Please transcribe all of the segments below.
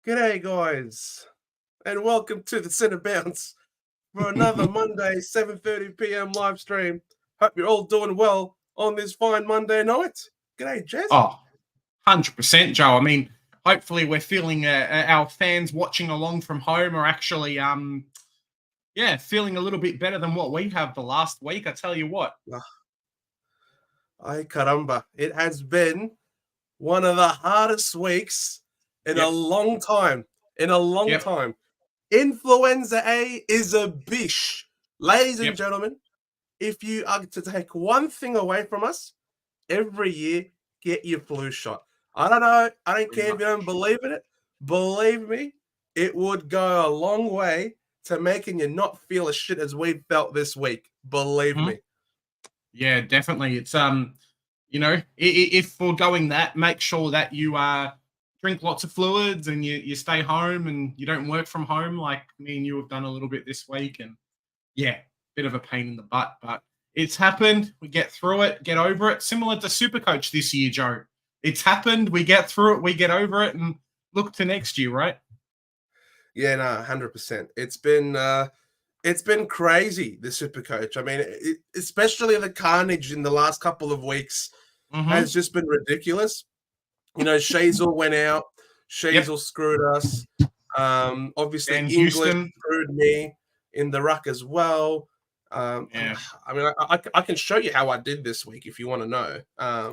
G'day, guys, and welcome to the Centre Bounce for another Monday 7:30 p.m. live stream. Hope you're all doing well on this fine Monday night. G'day, Jez. Oh, 100%, Joe. I mean, hopefully we're feeling our fans watching along from home are actually, feeling a little bit better than what we have the last week. I tell you what. Ay caramba, it has been one of the hardest weeks in a long time. Influenza A is a bish. Ladies and gentlemen, if you are to take one thing away from us, every year, get your flu shot. I don't know. I don't care if you don't believe in it. Believe me, it would go a long way to making you not feel as shit as we felt this week. Believe me. Yeah, definitely. It's if foregoing that, make sure that you drink lots of fluids and you stay home and you don't work from home like me and you have done a little bit this week. And yeah, bit of a pain in the butt, but it's happened. We get through it, get over it. Similar to Supercoach this year, Joe. It's happened. We get through it, we get over it, and look to next year, right? Yeah, no, 100%. It's been crazy, the Supercoach. I mean, especially the carnage in the last couple of weeks has just been ridiculous. You know, Shazel went out. Shazel screwed us. Obviously, Dan English Houston screwed me in the ruck as well. I mean, I can show you how I did this week if you want to know.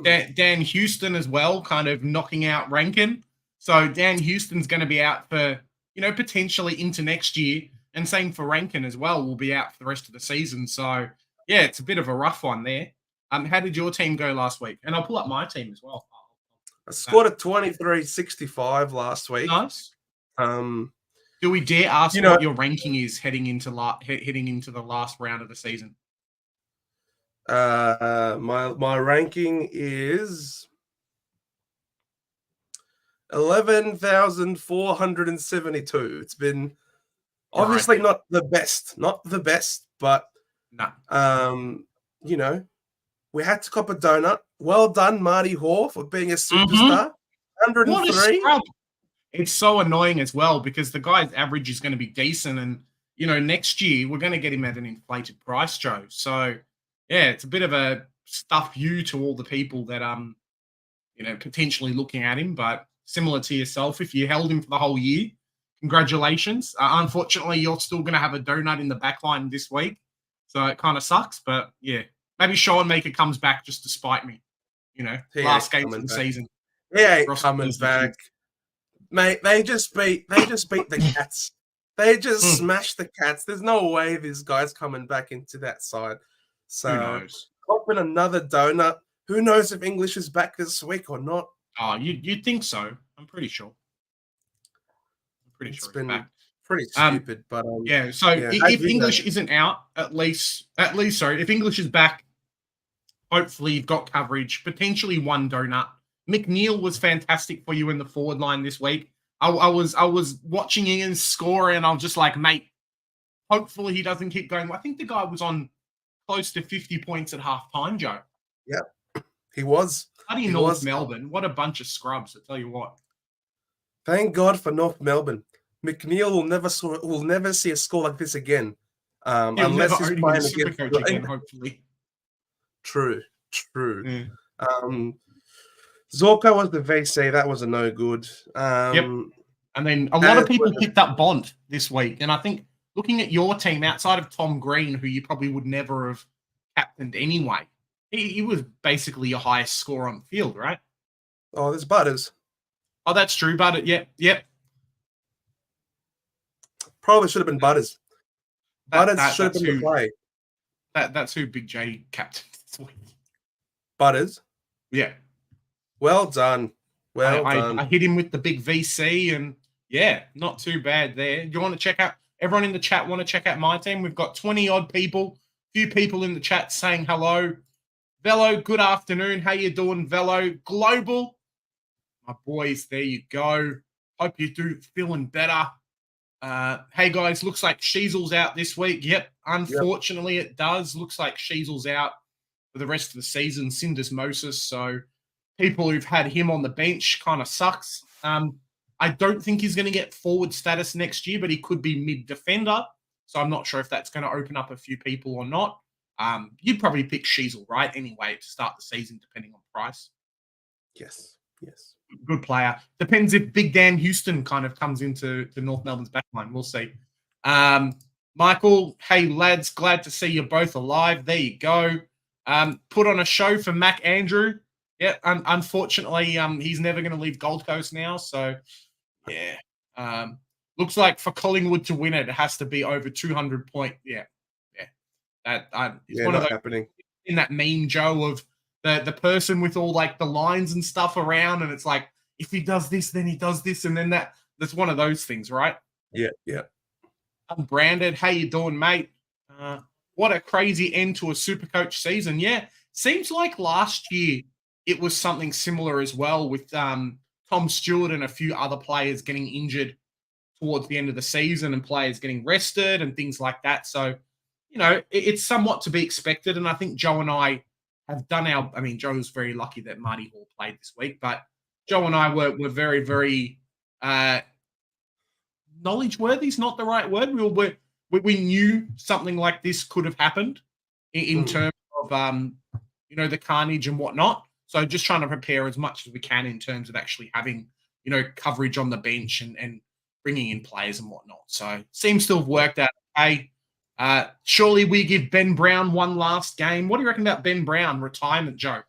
Dan Houston as well, kind of knocking out Rankin. So Dan Houston's going to be out for, potentially into next year. And same for Rankin as well, will be out for the rest of the season. So, yeah, it's a bit of a rough one there. How did your team go last week? And I'll pull up my team as well. I scored a 23-65 last week. Nice. Do we dare ask what your ranking is heading into the last round of the season? My ranking is 11,472. It's been obviously not the best, but we had to cop a donut. Well done, Marty Hoare, for being a superstar. 103. What a scrub. It's so annoying as well because the guy's average is going to be decent, and next year we're going to get him at an inflated price, Joe. So yeah, it's a bit of a stuff you to all the people that potentially looking at him. But similar to yourself, if you held him for the whole year, congratulations. Unfortunately, you're still going to have a donut in the back line this week, so it kind of sucks. But yeah, maybe Sean Maker comes back just to spite me. Last game of the season. He ain't coming back. Mate, they just beat the Cats. They just smashed the Cats. There's no way this guy's coming back into that side. So, who knows? Popping another donut. Who knows if English is back this week or not? Oh, you'd think so. I'm pretty sure. It's been pretty stupid, but yeah. So if English isn't out, at least, if English is back, hopefully you've got coverage. Potentially one donut. McNeil was fantastic for you in the forward line this week. I was watching Ian score, and I'm just like, mate, hopefully he doesn't keep going. I think the guy was on close to 50 points at halftime, Joe. Yep, he was. Bloody North Melbourne. What a bunch of scrubs, I tell you what. Thank God for North Melbourne. McNeil will never see a score like this again. Unless he's playing against again, hopefully. True. Zorko was the VC. That was a no good. And then a lot of people picked up Bond this week. And I think looking at your team outside of Tom Green, who you probably would never have captained anyway, he was basically your highest scorer on the field, right? Oh, there's Butters. Oh, that's true. Butters, yep. Probably should have been Butters. Butters should have been the play. That's who Big J captained this week. Butters? Yeah. Well done. I hit him with the big VC, and yeah, not too bad there. Do you want to check out, everyone in the chat want to check out my team? We've got 20-odd people, few people in the chat saying hello. Velo, good afternoon. How you doing, Velo? Global, my boys, there you go. Hope you do feeling better. Hey, guys, looks like Sheasel's out this week. Yep, unfortunately it does. Looks like Sheasel's out for the rest of the season, syndesmosis, so people who've had him on the bench kind of sucks. I don't think he's going to get forward status next year, but he could be mid-defender. So I'm not sure if that's going to open up a few people or not. You'd probably pick Sheasel, right? Anyway, to start the season, depending on price. Yes. Good player. Depends if Big Dan Houston kind of comes into North Melbourne's backline. We'll see. Michael, hey lads, glad to see you both alive. There you go. Put on a show for Mac Andrew. Yeah, unfortunately, he's never going to leave Gold Coast now. So, yeah. Looks like for Collingwood to win it, it has to be over 200 points. Yeah. It's one of those happening. In that meme, Joe, of the person with all like the lines and stuff around, and it's like, if he does this, then he does this, and then that's one of those things, right? Yeah. Unbranded, how you doing, mate? What a crazy end to a Supercoach season. Yeah, seems like last year it was something similar as well, with Tom Stewart and a few other players getting injured towards the end of the season and players getting rested and things like that. So, it's somewhat to be expected. And I think Joe and I have done Joe's very lucky that Marty Hall played this week, but Joe and I were very, very knowledge worthy is not the right word. We knew something like this could have happened in terms of the carnage and whatnot. So just trying to prepare as much as we can in terms of actually having coverage on the bench and bringing in players and whatnot. So seems to have worked out okay. Surely we give Ben Brown one last game. What do you reckon about Ben Brown retirement, Joe?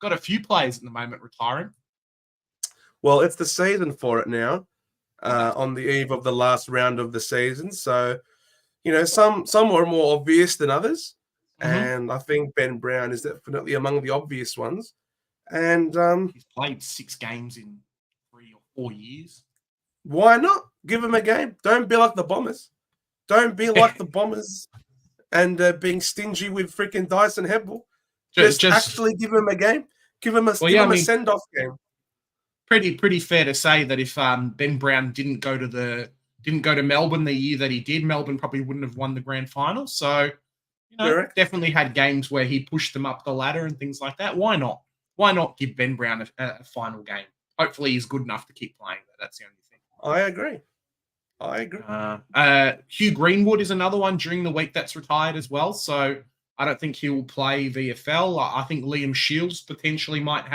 Got a few players at the moment retiring. Well, it's the season for it now. On the eve of the last round of the season. So, some are more obvious than others. And I think Ben Brown is definitely among the obvious ones. And he's played 6 games in 3 or 4 years. Why not? Give him a game. Don't be like the Bombers. Don't be like the Bombers and being stingy with freaking Dyson Hebel. Just actually give him a game. Give him a send-off game. Pretty fair to say that if Ben Brown didn't go to Melbourne the year that he did, Melbourne probably wouldn't have won the grand final. So, definitely had games where he pushed them up the ladder and things like that. Why not? Why not give Ben Brown a final game? Hopefully he's good enough to keep playing. That's the only thing. I agree. Hugh Greenwood is another one during the week that's retired as well. So I don't think he will play VFL. I think Liam Shields potentially might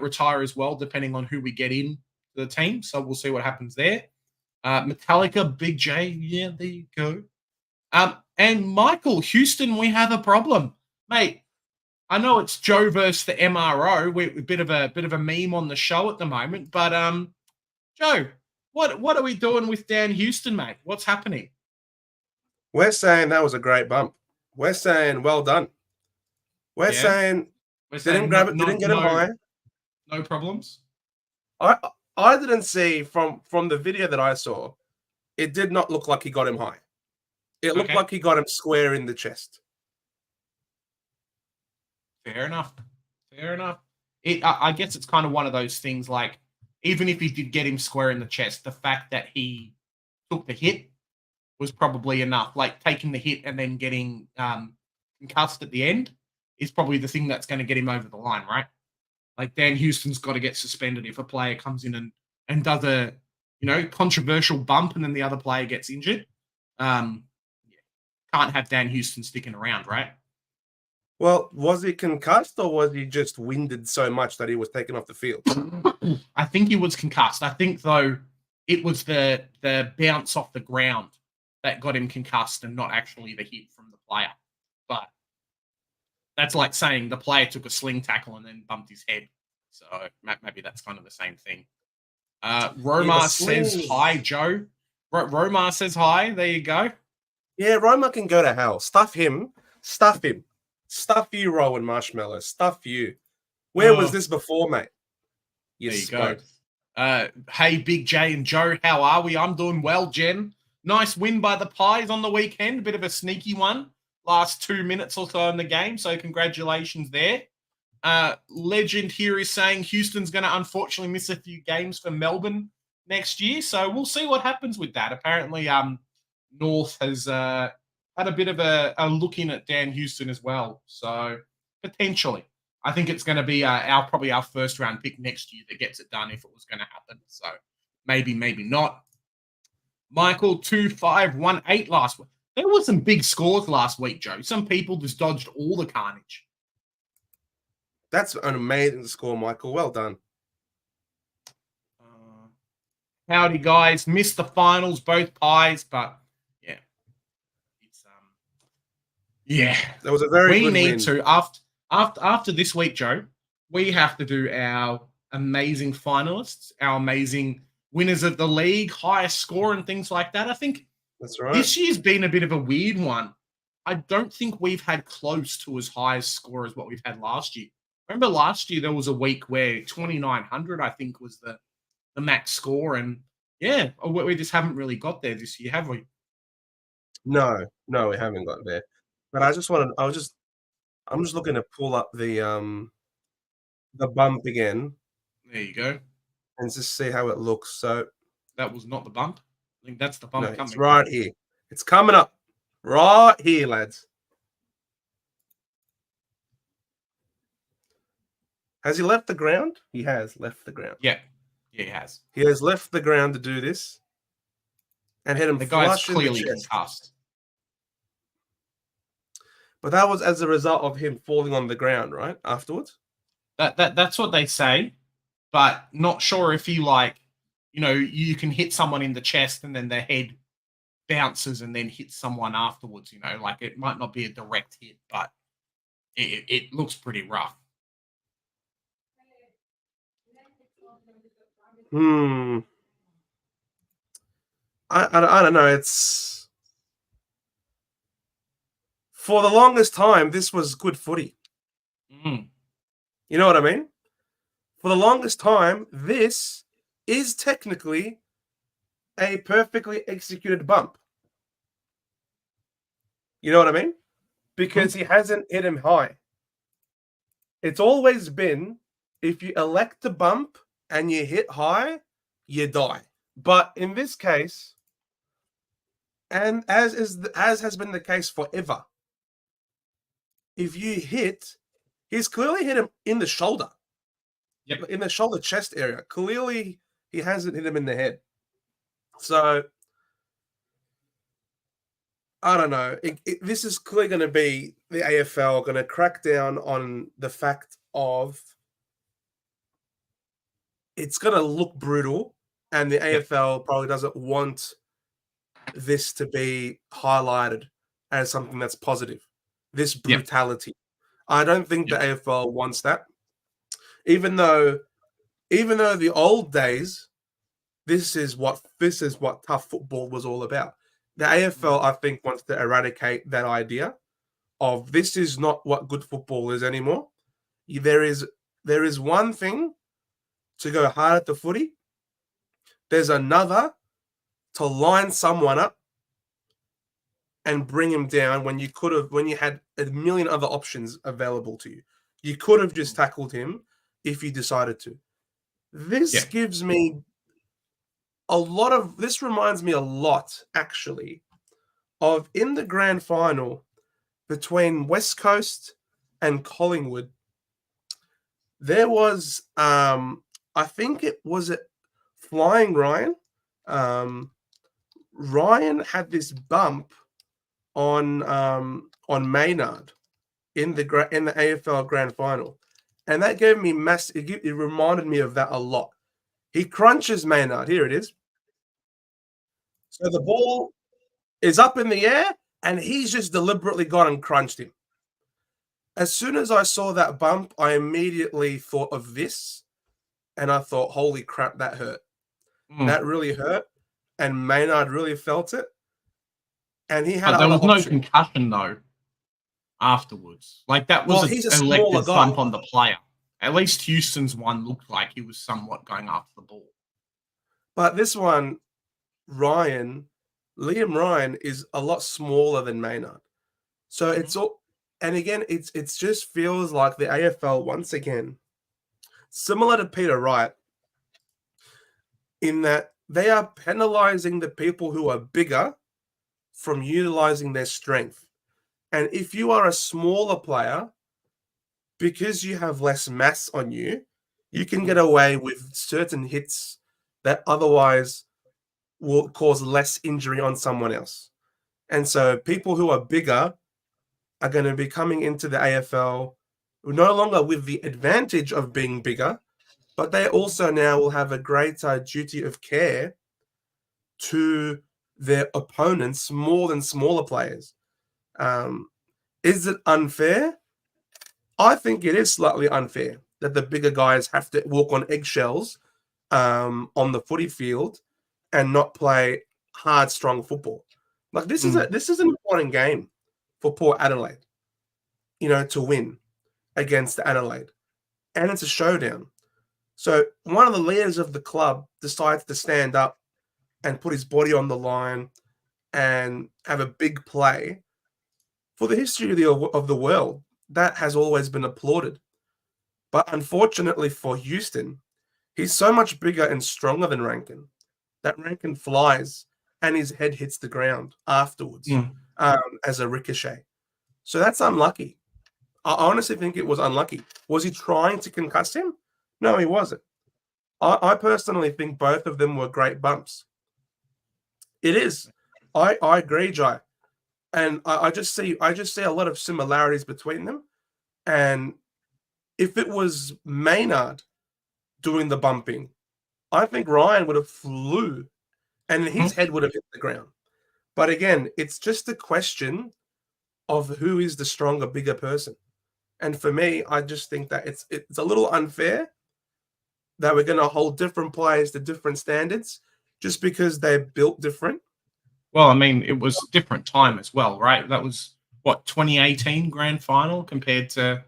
retire as well, depending on who we get in to the team. So we'll see what happens there. Metallica, Big J, yeah, there you go. And Michael, Houston, we have a problem, mate. I know it's Joe versus the MRO. We're a bit of a meme on the show at the moment, but Joe, what are we doing with Dan Houston, mate? What's happening? We're saying that was a great bump. We're saying well done. We're saying didn't grab it, didn't get him high. No problems. I didn't see from the video that I saw, it did not look like he got him high. It looked like he got him square in the chest. Fair enough. I guess it's kind of one of those things, like, even if he did get him square in the chest, the fact that he took the hit was probably enough. Like, taking the hit and then getting concussed at the end is probably the thing that's going to get him over the line, right? Like, Dan Houston's got to get suspended if a player comes in and does a, controversial bump and then the other player gets injured. Can't have Dan Houston sticking around, right? Well, was he concussed or was he just winded so much that he was taken off the field? I think he was concussed. I think, though, it was the bounce off the ground that got him concussed and not actually the hit from the player. But that's like saying the player took a sling tackle and then bumped his head. So maybe that's kind of the same thing. Romar says hi, Joe. Romar says hi. There you go. Yeah, Romar can go to hell. Stuff him. Stuff him. Stuff you, Rowan Marshmallow. Stuff you. Where was this before, mate? There you go. Hey, Big J and Joe, how are we? I'm doing well, Jen. Nice win by the Pies on the weekend. A bit of a sneaky one. Last 2 minutes or so in the game, so congratulations there. Legend here is saying Houston's going to unfortunately miss a few games for Melbourne next year, so we'll see what happens with that. Apparently, North has had a bit of a look in at Dan Houston as well, so potentially. I think it's going to be probably our first round pick next year that gets it done if it was going to happen. So maybe not. Michael 2518 last week. There were some big scores last week, Joe. Some people just dodged all the carnage. That's an amazing score, Michael. Well done. Howdy, guys. Missed the finals, both pies, but yeah. It's yeah. That was a very good We need win. to after this week, Joe, we have to do our amazing finalists, our amazing winners of the league, highest score and things like that. I think that's right. This year's been a bit of a weird one. I don't think we've had close to as high a score as what we've had last year. Remember last year there was a week where 2,900, I think, was the max score, and yeah, we just haven't really got there this year, have we? No, we haven't got there. But I'm just looking to pull up the bump again. There you go. And just see how it looks. So that was not the bump. I think that's the bump coming. It's right here. It's coming up. Right here, lads. Has he left the ground? He has left the ground. Yeah, he has. He has left the ground to do this. And hit him the guy's flush clearly in the chest. concussed. But that was as a result of him falling on the ground, right? Afterwards? That's what they say. But not sure if he, like, you know, you can hit someone in the chest and then their head bounces and then hits someone afterwards, you know, like it might not be a direct hit, but it looks pretty rough. I don't know. It's for the longest time, this was good footy. Mm. You know what I mean? For the longest time, this is technically a perfectly executed bump. You know what I mean? Because he hasn't hit him high. It's always been, if you elect to bump and you hit high, you die. But in this case, and as has been the case forever, if you hit, he's clearly hit him in the shoulder. Yep. In the shoulder chest area. Clearly, he hasn't hit him in the head. So, I don't know. This is clearly going to be the AFL going to crack down on the fact of it's going to look brutal, and the AFL probably doesn't want this to be highlighted as something that's positive. This brutality. I don't think the AFL wants that. Even though the old days, this is what tough football was all about. The AFL, I think, wants to eradicate that idea of this is not what good football is anymore. There is one thing to go hard at the footy. There's another to line someone up and bring him down when you had a million other options available to you. You could have just tackled him if you decided to. This gives me this reminds me a lot, actually, of in the grand final between West Coast and Collingwood. There was, I think it was Flying Ryan. Ryan had this bump on Maynard in the AFL grand final, and that gave me it reminded me of that a lot. He crunches Maynard. Here it is. So the ball is up in the air, and he's just deliberately gone and crunched him. As soon as I saw that bump, I immediately thought of this, and I thought, holy crap, that hurt. That really hurt, and Maynard really felt it. And he had there was no concussion, though, afterwards. Like, that was he's a elected bump on the player. At least Houston's one looked like he was somewhat going after the ball. But this one, Liam Ryan is a lot smaller than Maynard. So it's all, and again, it just feels like the AFL, once again, similar to Peter Wright, in that they are penalizing the people who are bigger from utilizing their strength. And if you are a smaller player because you have less mass on you, you can get away with certain hits that otherwise will cause less injury on someone else. And so people who are bigger are going to be coming into the AFL no longer with the advantage of being bigger, but they also now will have a greater duty of care to their opponents more than smaller players. Is it unfair? I think it is slightly unfair that the bigger guys have to walk on eggshells on the footy field and not play hard, strong football. Like this is an important game for Port Adelaide, to win against Adelaide, and it's a showdown. So one of the leaders of the club decides to stand up and put his body on the line and have a big play. For the history of the world, that has always been applauded. But unfortunately for Houston, he's so much bigger and stronger than Rankin that Rankin flies and his head hits the ground afterwards as a ricochet. So that's unlucky. I honestly think it was unlucky. Was he trying to concuss him? No, he wasn't. I personally think both of them were great bumps. It is. I agree, Jai. And I just see a lot of similarities between them. And if it was Maynard doing the bumping, I think Ryan would have flew and his head would have hit the ground. But again, it's just a question of who is the stronger, bigger person. And for me, I just think that it's a little unfair that we're going to hold different players to different standards just because they're built different. Well, I mean, it was a different time as well, right? That was what 2018 grand final compared to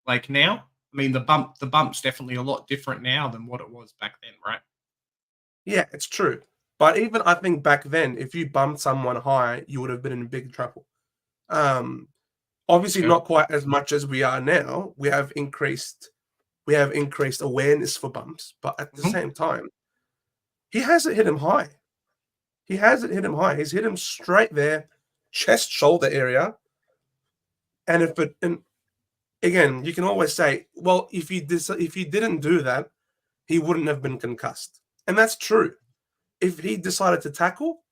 like now. I mean, the bump's definitely a lot different now than what it was back then, right? Yeah, it's true. But even I think back then, if you bumped someone high, you would have been in big trouble. Obviously, not quite as much as we are now. We have increased awareness for bumps, but at the same time, he hasn't hit him high. He's hit him straight there, chest, shoulder area. And again, you can always say, well, if he didn't do that, he wouldn't have been concussed. And that's true. If he decided to tackle,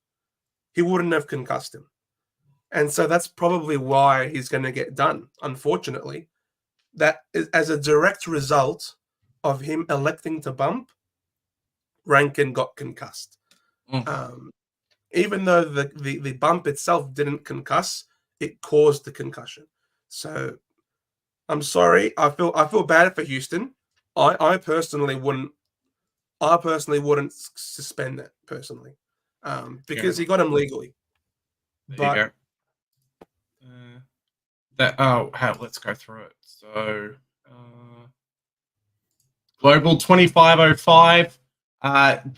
he wouldn't have concussed him. And so that's probably why he's going to get done, unfortunately. That is as a direct result of him electing to bump, Rankin got concussed. Even though the bump itself didn't concuss, it caused the concussion. So I'm sorry. I feel bad for Houston. I personally wouldn't suspend that personally, because he got him legally. But let's go through it. So Global 2505,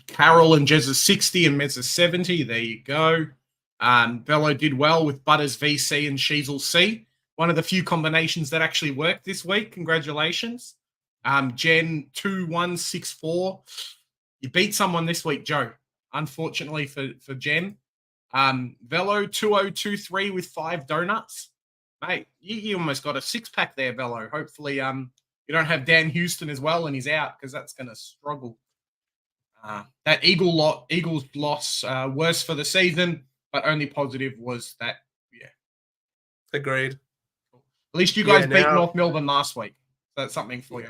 Carroll and Jez 60 and Mez 70. There you go. Velo did well with Butters VC and Sheasel C. One of the few combinations that actually worked this week. Congratulations. Jen 2164. You beat someone this week, Joe. Unfortunately for Jen. Velo 2023 with 5 donuts. Mate, you almost got a 6-pack there, Velo. Hopefully you don't have Dan Houston as well and he's out because that's going to struggle. That Eagles loss, worse for the season, but only positive was that, Agreed. At least you guys beat North Melbourne last week. So that's something for you.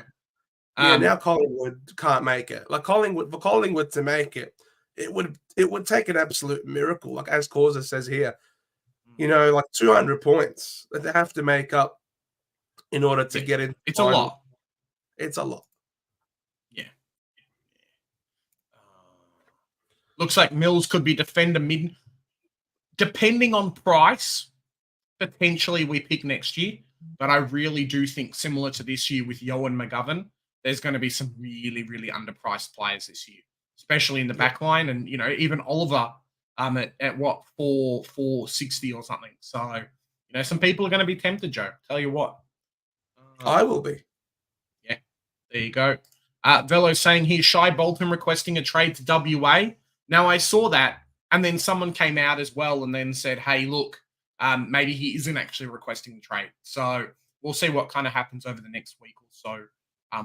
Now Collingwood can't make it. Like for Collingwood to make it, it would take an absolute miracle. Like as Causa says here, like 200 points that they have to make up in order to get in. It's a lot. It's a lot. Yeah. Looks like Mills could be defender mid. Depending on price, potentially we pick next year. But I really do think similar to this year with Yo and McGovern, there's going to be some really, really underpriced players this year, especially in the back line. And, even Oliver at what, 460 or something. So, some people are going to be tempted, Joe. Tell you what. I will be. Yeah, there you go. Velo saying here, Shai Bolton requesting a trade to WA. Now, I saw that, and then someone came out as well and then said, hey, look, maybe he isn't actually requesting the trade. So we'll see what kind of happens over the next week or so.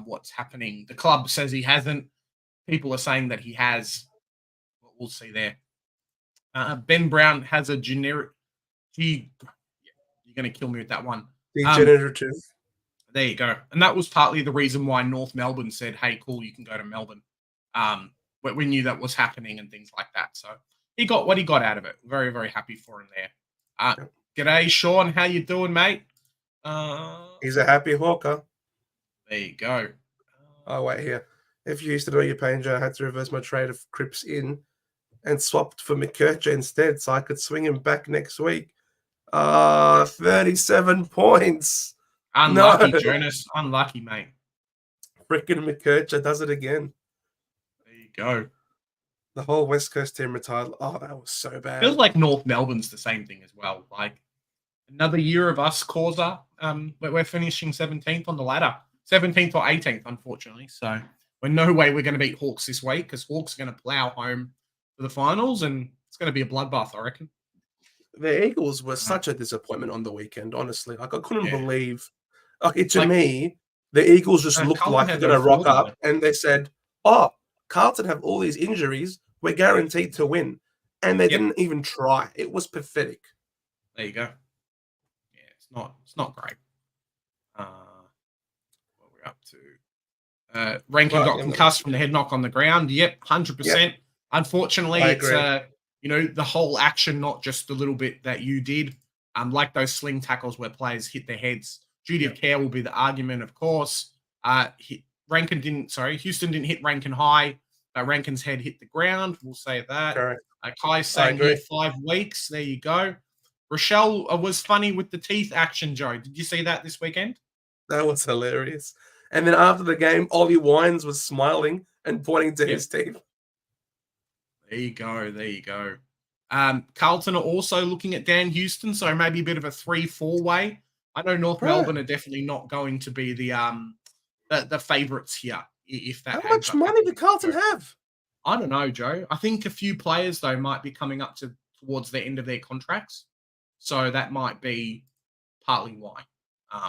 What's happening? The club says he hasn't. People are saying that he has. We'll see there. Ben Brown has a generic. You're going to kill me with that one. Degenerative. There you go. And that was partly the reason why North Melbourne said, hey, cool, you can go to Melbourne. We knew that was happening and things like that. So he got what he got out of it. Very, very happy for him there. G'day, Sean. How you doing, mate? He's a happy hawker. There you go. Oh, wait here. If you used to know your pain, Joe, I had to reverse my trade of Cripps in and swapped for McKercher instead so I could swing him back next week. 37 points. Unlucky, no. Jonas. Unlucky, mate. Freaking McKercher does it again. There you go. The whole West Coast team retired. Oh, that was so bad. Feels like North Melbourne's the same thing as well. Like another year of us, Causa. We're finishing 17th on the ladder. 17th or 18th, unfortunately. So we're no way we're going to beat Hawks this week because Hawks are going to plow home to the finals and it's going to be a bloodbath, I reckon. The Eagles were such a disappointment on the weekend, honestly. Like I couldn't believe. Like to me, the Eagles just looked Carlton like they're going to rock up, and they said, "Oh, Carlton have all these injuries. We're guaranteed to win," and they didn't even try. It was pathetic. There you go. Yeah, it's not great. What we're up to? Rankin got concussed from the head knock on the ground. Yep, 100%. Unfortunately, it's the whole action, not just the little bit that you did. Like those sling tackles where players hit their heads. Duty of care will be the argument, of course. Houston didn't hit Rankin high. Rankin's head hit the ground. We'll say that. Correct. Kai's saying here 5 weeks. There you go. Rochelle was funny with the teeth action, Joe. Did you see that this weekend? That was hilarious. And then after the game, Ollie Wines was smiling and pointing to his teeth. There you go. There you go. Carlton are also looking at Dan Houston, so maybe a bit of a 3-4 way. I know North Melbourne are definitely not going to be the favourites here. If that how much money do Carlton have? I don't know, Joe. I think a few players though might be coming up towards the end of their contracts, so that might be partly why.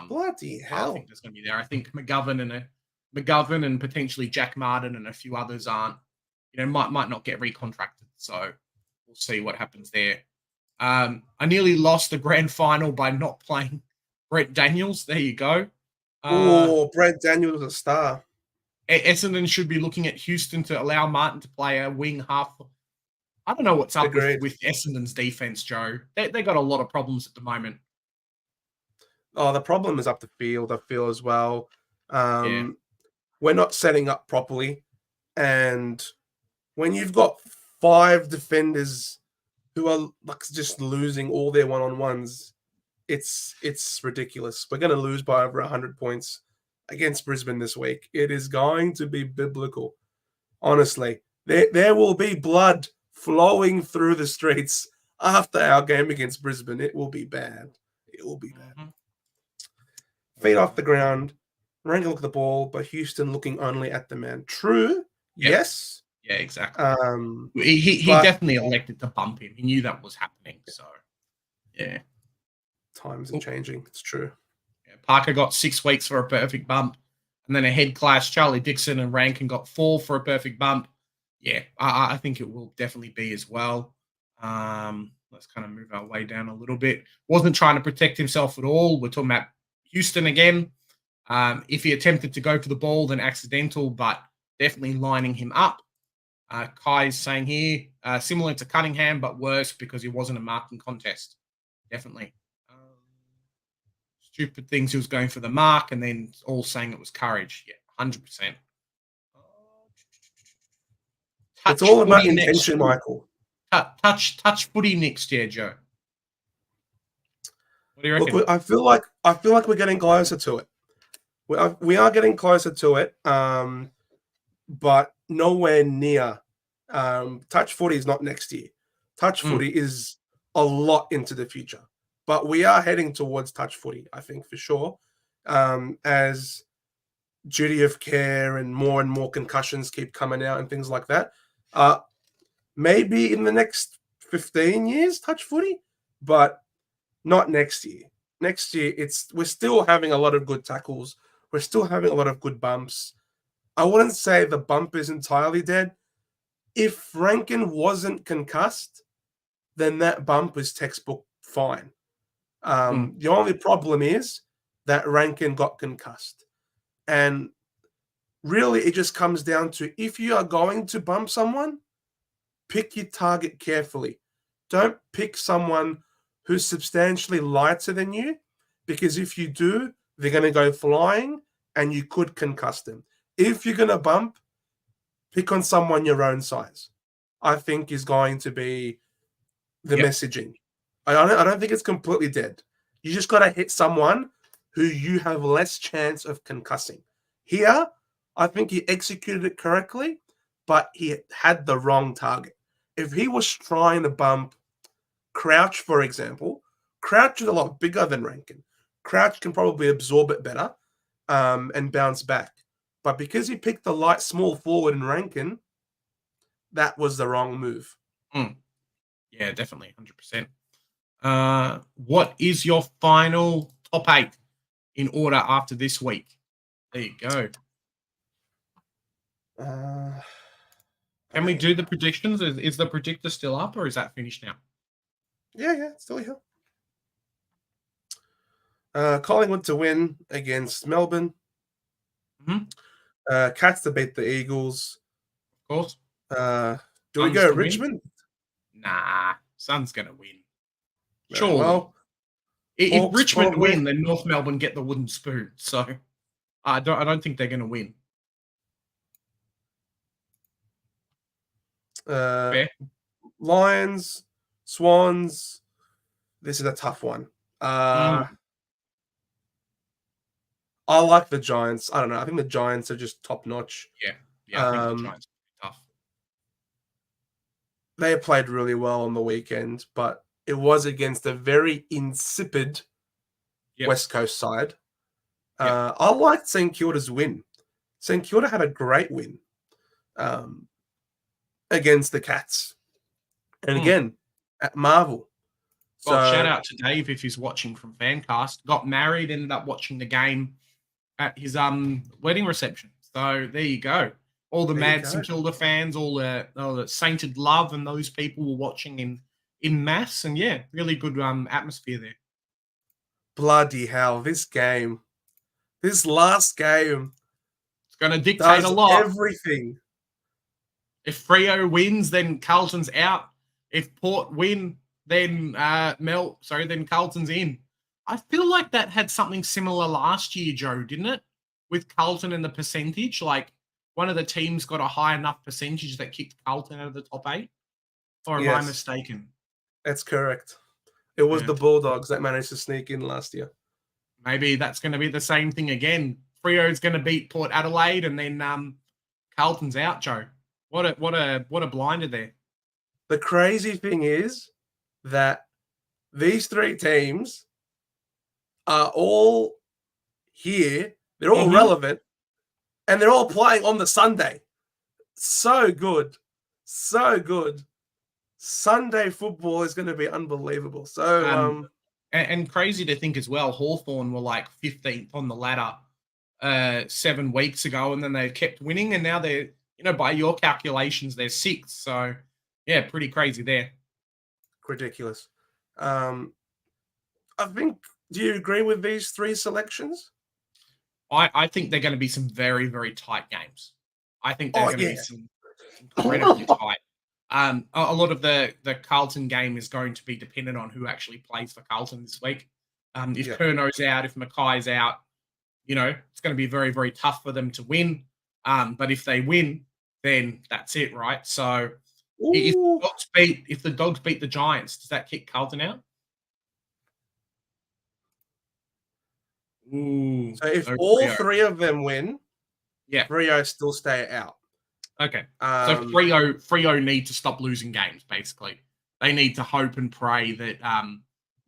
Bloody hell! I think there's going to be there. I think McGovern and potentially Jack Martin and a few others aren't. Might not get recontracted. So we'll see what happens there. I nearly lost the grand final by not playing Brett Daniels. There you go. Brett Daniels is a star. Essendon should be looking at Houston to allow Martin to play a wing half. I don't know what's up with Essendon's defense, Joe. They got a lot of problems at the moment. Oh, the problem is up the field, I feel, as well. We're not setting up properly. And when you've got 5 defenders who are like just losing all their one-on-ones, it's ridiculous. We're going to lose by over 100 points against Brisbane this week. It is going to be biblical. Honestly, there will be blood flowing through the streets after our game against Brisbane. It will be bad. It will be bad. Mm-hmm. Feet off the ground. Rankin look at the ball, but Houston looking only at the man. True. Yep. Yes. Yeah, exactly. He definitely elected to bump him. He knew that was happening. So, yeah. Times are changing. It's true. Yeah, Parker got 6 weeks for a perfect bump. And then a head clash. Charlie Dixon and Rankin got 4 for a perfect bump. Yeah, I think it will definitely be as well. Let's kind of move our way down a little bit. Wasn't trying to protect himself at all. We're talking about Houston again. If he attempted to go for the ball, then accidental, but definitely lining him up. Kai's saying here, similar to Cunningham, but worse because he wasn't a marking contest. Definitely. Stupid things, he was going for the mark and then all saying it was courage. Yeah, 100%. It's all about intention, Michael. Touch footy next year, Joe. What do you reckon? Look, I feel like we're getting closer to it. We are getting closer to it, but nowhere near. Touch footy is not next year. Touch footy is a lot into the future, but we are heading towards touch footy, I think, for sure. As duty of care and more concussions keep coming out and things like that. Maybe in the next 15 years, touch footy, but Not next year. Next year, we're still having a lot of good tackles. We're still having a lot of good bumps. I wouldn't say the bump is entirely dead. If Rankin wasn't concussed, then that bump is textbook fine. The only problem is that Rankin got concussed. And really, it just comes down to, if you are going to bump someone, pick your target carefully. Don't pick someone who's substantially lighter than you, because if you do, they're going to go flying and you could concuss them. If you're going to bump, pick on someone your own size, I think is going to be the messaging. I don't think it's completely dead. You just got to hit someone who you have less chance of concussing. Here, I think he executed it correctly, but he had the wrong target. If he was trying to bump Crouch, for example, Crouch is a lot bigger than Rankin. Crouch can probably absorb it better and bounce back. But because he picked the light small forward in Rankin, that was the wrong move. Yeah, definitely, 100%. What is your final top 8 in order after this week? There you go. Can we do the predictions? Is the predictor still up, or is that finished now? Yeah, still here. Collingwood to win against Melbourne. Cats to beat the Eagles. Of course. Do we go Richmond? Nah, Sun's going to win. Surely. Well, if Richmond win, then North Melbourne get the wooden spoon. So I don't think they're going to win. Fair. Lions, Swans. This is a tough one. I like the Giants. I don't know. I think the Giants are just top notch. Yeah. I think the Giants are tough. They played really well on the weekend, but it was against a very insipid West Coast side. I liked St Kilda's win. St Kilda had a great win against the Cats. And again, at Marvel. Well, shout out to Dave if he's watching from Fancast. Got married, ended up watching the game at his wedding reception. So there you go. All the mad St Kilda fans, all the sainted love, and those people were watching in mass. And yeah, really good atmosphere there. Bloody hell, this last game, it's going to dictate a lot. Everything. If Freo wins, then Carlton's out. If Port win, then then Carlton's in. I feel like that had something similar last year, Joe, didn't it? With Carlton and the percentage, like one of the teams got a high enough percentage that kicked Carlton out of the top 8. Or am I mistaken? That's correct. It was the Bulldogs that managed to sneak in last year. Maybe that's going to be the same thing again. Freo's going to beat Port Adelaide, and then Carlton's out, Joe. What a blinder there. The crazy thing is that these 3 teams are all here. They're all relevant, and they're all playing on the Sunday. So good. So good. Sunday football is going to be unbelievable. So, and crazy to think as well, Hawthorn were like 15th on the ladder 7 weeks ago, and then they kept winning, and now they're, by your calculations, they're 6th. So, yeah, pretty crazy there. Ridiculous. I think, do you agree with these 3 selections? I think they're going to be some very, very tight games. I think they're going to be some incredibly tight. A lot of the Carlton game is going to be dependent on who actually plays for Carlton this week. If Curno's out, if Mackay's out, it's going to be very, very tough for them to win. But if they win, then that's it, right? So if the Dogs beat the Giants, does that kick Carlton out? Ooh, so if all 3 of them win, Freo still stay out. Okay. So Freo need to stop losing games, basically. They need to hope and pray that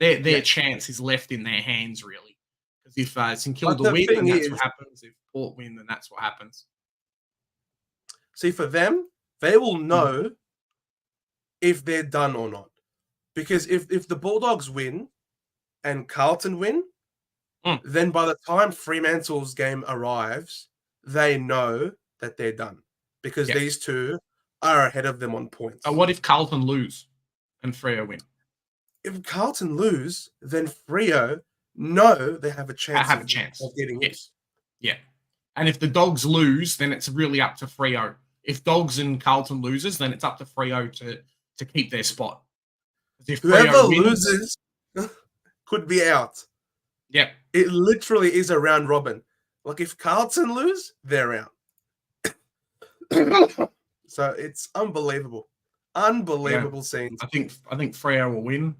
their chance is left in their hands, really. Because if St Kilda win, then that's what happens. If Port win, then that's what happens. See, for them, they will know if they're done or not. Because if the Bulldogs win, and Carlton win, then by the time Fremantle's game arrives, they know that they're done because these two are ahead of them on points. What if Carlton lose and Freo win? If Carlton lose, then Freo know they have a chance. Of getting in. Yeah. And if the Dogs lose, then it's really up to Freo. If Dogs and Carlton loses, then it's up to Freo to keep their spot. If whoever loses could be out. Yeah. It literally is a round robin. Like if Carlton lose, they're out. So it's unbelievable. Unbelievable scenes. I think Freo will win.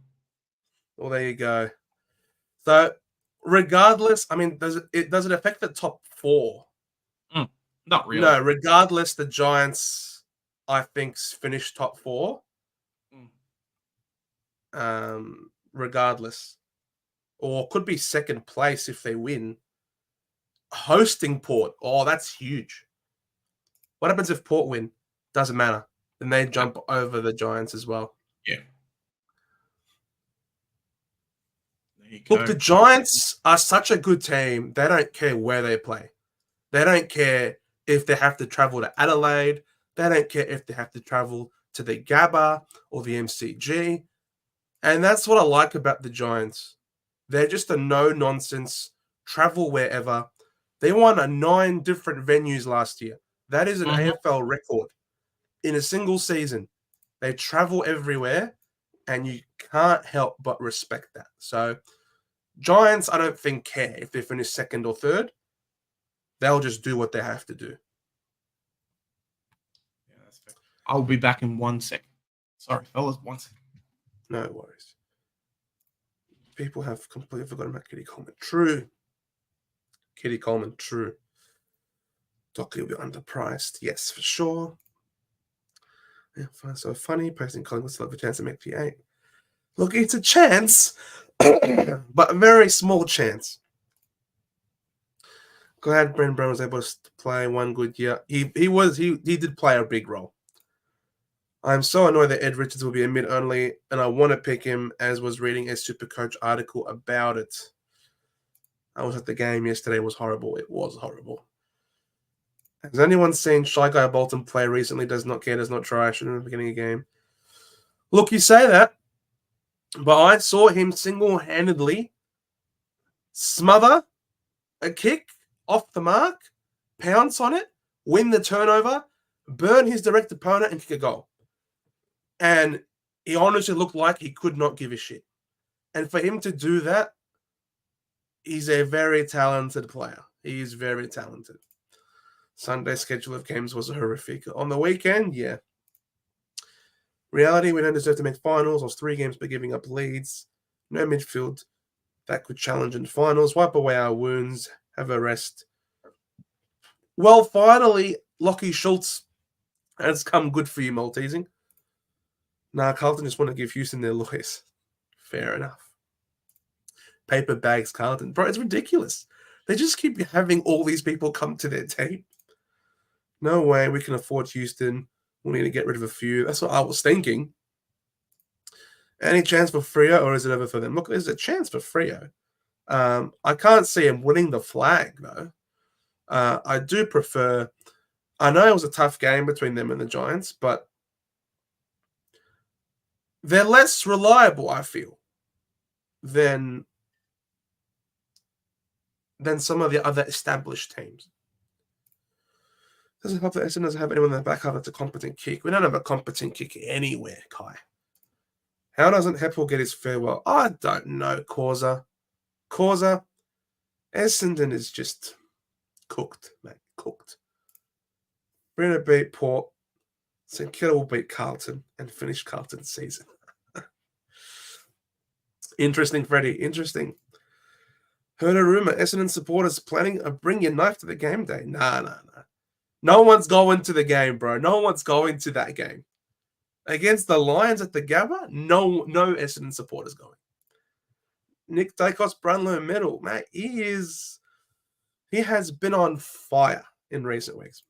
Well, there you go. So regardless, I mean, does it affect the top 4? Not really. No, regardless, the Giants, I think, finish top 4. Regardless. Or could be second place if they win. Hosting Port. Oh, that's huge. What happens if Port win? Doesn't matter. Then they jump over the Giants as well. Yeah. Look, the Giants are such a good team. They don't care where they play. They don't care if they have to travel to Adelaide. They don't care if they have to travel to the Gabba or the MCG. And that's what I like about the Giants. They're just a no-nonsense, travel wherever. They won 9 different venues last year. That is an AFL record. In a single season, they travel everywhere, and you can't help but respect that. So, Giants, I don't think care if they finish second or third. They'll just do what they have to do. Yeah, that's fair. I'll be back in 1 second. Sorry, fellas, 1 second. No worries. People have completely forgotten about Kitty Coleman. True. Kitty Coleman, true. Dockley will be underpriced. Yes, for sure. Yeah, so funny. Posting Collingwood still have a chance to make the 8. Look, it's a chance, but a very small chance. Glad Brent Brown was able to play one good year. He did play a big role. I'm so annoyed that Ed Richards will be a mid only, and I want to pick him, as was reading a Supercoach article about it. I was at the game yesterday. It was horrible. It was horrible. Has anyone seen Shy Guy Bolton play recently? Does not care, does not try. Shouldn't have been getting a game. Look, you say that, but I saw him single-handedly smother a kick off the mark, pounce on it, win the turnover, burn his direct opponent, and kick a goal. And he honestly looked like he could not give a shit. And for him to do that, he's a very talented player. He is very talented. Sunday schedule of games was horrific. On the weekend, yeah. Reality, we don't deserve to make finals. Lost 3 games by giving up leads. No midfield that could challenge in finals. Wipe away our wounds. Have a rest. Well, finally, Lockie Schultz has come good for you, Maltesing. Nah, Carlton just want to give Houston their lawyers. Fair enough. Paper bags, Carlton. Bro, it's ridiculous. They just keep having all these people come to their team. No way we can afford Houston. We'll need to get rid of a few. That's what I was thinking. Any chance for Freo, or is it over for them? Look, there's a chance for Freo. I can't see him winning the flag, though. I do prefer... I know it was a tough game between them and the Giants, but they're less reliable, I feel, than some of the other established teams. Doesn't help that Essendon doesn't have anyone in the back half that's a competent kick. We don't have a competent kick anywhere, Kai. How doesn't Heppel get his farewell? I don't know, Causa. Essendon is just cooked, mate. Cooked. Brina beat Port. St Kilda will beat Carlton and finish Carlton's season. Interesting, Freddie. Interesting. Heard a rumor. Essendon supporters planning a bring your knife to the game day. Nah. No one's going to the game, bro. No one's going to that game. Against the Lions at the Gabba, no Essendon supporters going. Nick Dacos, Brownlow medal, mate. He has been on fire in recent weeks.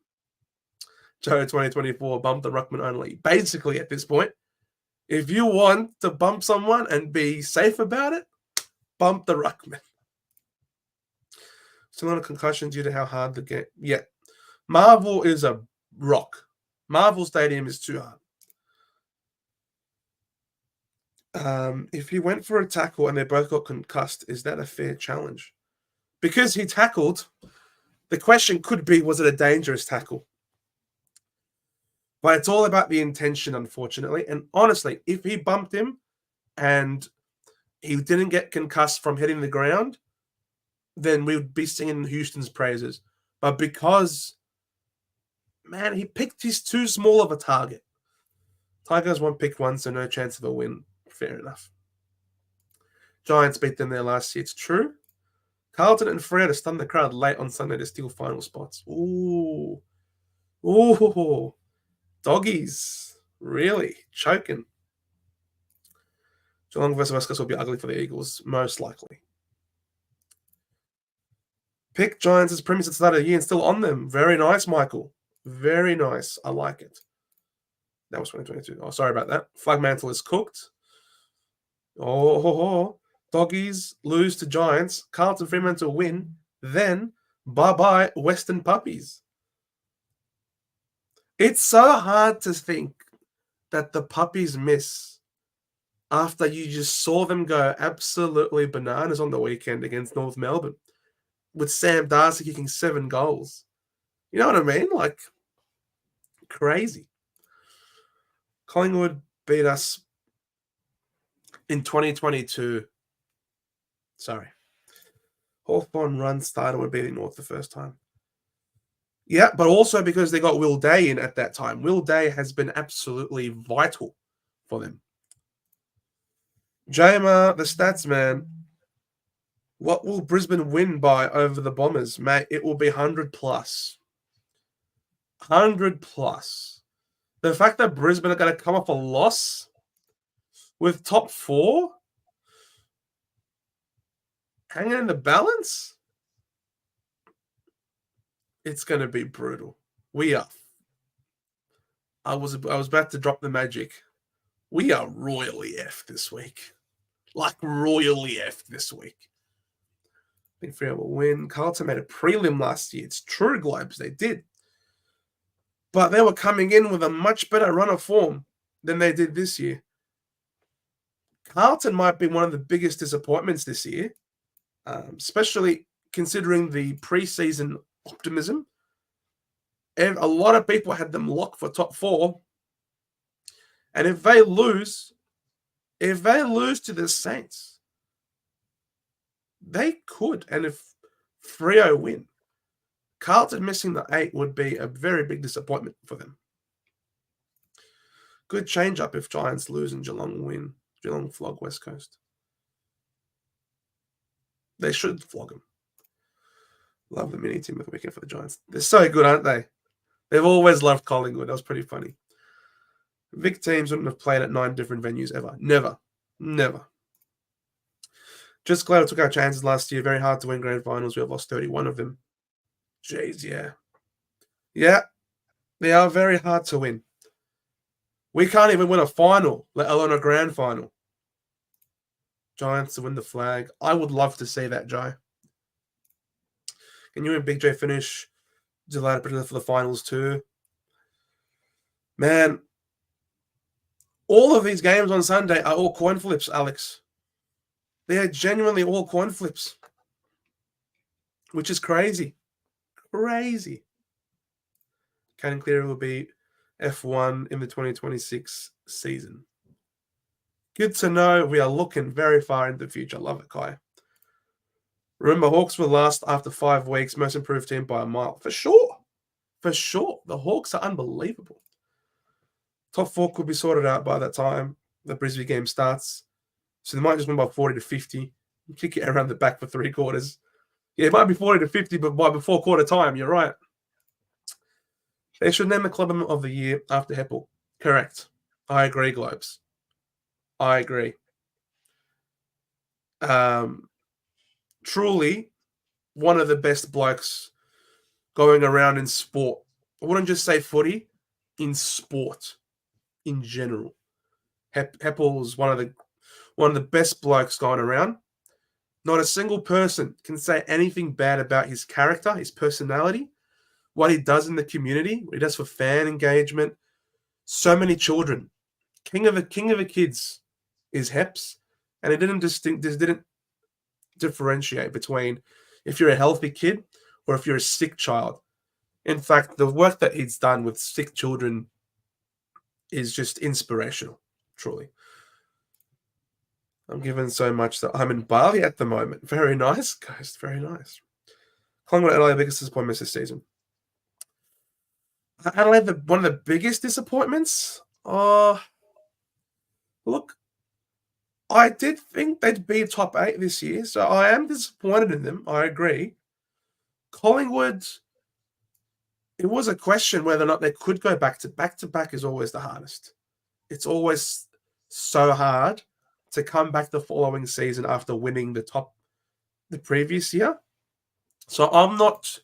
Joe 2024, bump the Ruckman only. Basically, at this point, if you want to bump someone and be safe about it, Bump the ruckman. Still on a concussion due to how hard the game. Yeah. Marvel is a rock. Marvel Stadium is too hard. If he went for a tackle and they both got concussed, is that a fair challenge? Because he tackled, the question could be, was it a dangerous tackle? But it's all about the intention, unfortunately. And honestly, if he bumped him and he didn't get concussed from hitting the ground, then we would be singing Houston's praises. But because, man, he picked his too small of a target. Tigers won pick one, so no chance of a win. Fair enough. Giants beat them there last year. It's true. Carlton and Freo to stun the crowd late on Sunday to steal final spots. Ooh. Ooh. Doggies. Really? Choking. Geelong versus West Coast will be ugly for the Eagles, most likely. Pick Giants as premiers at the start of the year and still on them. Very nice, Michael. Very nice. I like it. That was 2022. Oh, sorry about that. Flag mantle is cooked. Oh. Doggies lose to Giants. Carlton Fremantle win. Then, bye-bye, Western Puppies. It's so hard to think that the Puppies miss after you just saw them go absolutely bananas on the weekend against North Melbourne with Sam Darcy kicking 7 goals. You know what I mean? Like, crazy. Collingwood beat us in 2022. Sorry. Hawthorn run started with beating North the first time. Yeah, but also because they got Will Day in at that time. Will Day has been absolutely vital for them. JMR, the stats man. What will Brisbane win by over the Bombers? Mate, it will be 100 plus. 100 plus. The fact that Brisbane are going to come off a loss with top 4 hanging in the balance, it's going to be brutal. We are. I was about to drop the magic. We are royally effed this week. Like, royally effed this week. I think Freo will win. Carlton made a prelim last year. It's true, Globes. They did. But they were coming in with a much better run of form than they did this year. Carlton might be one of the biggest disappointments this year, especially considering the preseason optimism. And a lot of people had them locked for top 4. And if they lose to the Saints, they could. And if Freo win, Carlton missing the 8 would be a very big disappointment for them. Good change up if Giants lose and Geelong win. Geelong flog West Coast. They should flog them. Love the mini team of the weekend for the Giants. They're so good, aren't they? They've always loved Collingwood. That was pretty funny. Vic teams wouldn't have played at 9 different venues ever. Never. Just glad we took our chances last year. Very hard to win grand finals. We have lost 31 of them. Jeez, yeah. Yeah, they are very hard to win. We can't even win a final, let alone a grand final. Giants to win the flag. I would love to see that, Joe. Can you and Big J finish July for the finals too? Man, all of these games on Sunday are all coin flips, Alex. They are genuinely all coin flips, which is crazy. Crazy. Cannon Clearer will be F1 in the 2026 season. Good to know. We are looking very far into the future. Love it, Kai. Remember, Hawks were last after 5 weeks. Most improved team by a mile. For sure. The Hawks are unbelievable. Top 4 could be sorted out by that time the Brisbane game starts. So they might just win by 40 to 50. Kick it around the back for 3 quarters. Yeah, it might be 40 to 50, but by before quarter time, you're right. They should name the club of the year after Heppel. Correct. I agree, Globes. I agree. Truly, one of the best blokes going around in sport. I wouldn't just say footy, in sport, in general. Heppel is one of the best blokes going around. Not a single person can say anything bad about his character, his personality, what he does in the community, what he does for fan engagement. So many children. King of the kids is Heps, and it didn't differentiate between if you're a healthy kid or if you're a sick child. In fact, the work that he's done with sick children is just inspirational, truly. I'm given so much that I'm in Bali at the moment. Very nice, guys. Very nice. Collingwood Adelaide, biggest disappointments this season. Adelaide, one of the biggest disappointments? Look, I did think they'd be top 8 this year, so I am disappointed in them. I agree. Collingwood, it was a question whether or not they could go back to back is always the hardest. It's always so hard to come back the following season after winning the previous year. So I'm not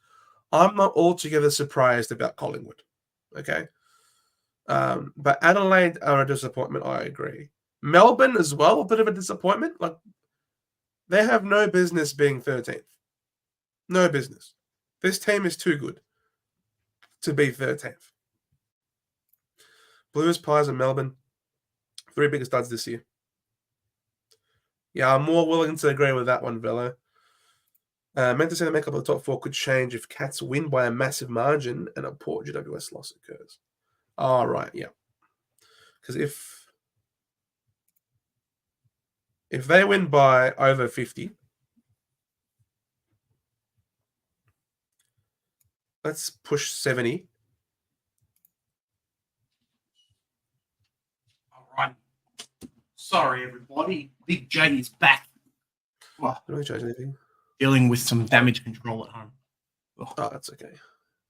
altogether surprised about Collingwood. Okay. But Adelaide are a disappointment, I agree. Melbourne as well, a bit of a disappointment. Like, they have no business being 13th. No business. This team is too good to be 13th. Blues, Pies, and Melbourne, 3 biggest studs this year. Yeah, I'm more willing to agree with that one, Velo. Meant to say the makeup of the top 4 could change if Cats win by a massive margin and a Port GWS loss occurs. Oh, right, yeah. Because if they win by over 50, let's push 70. All right. Sorry, everybody. Big J is back. Well, don't really change anything. Dealing with some damage control at home. Oh, that's okay.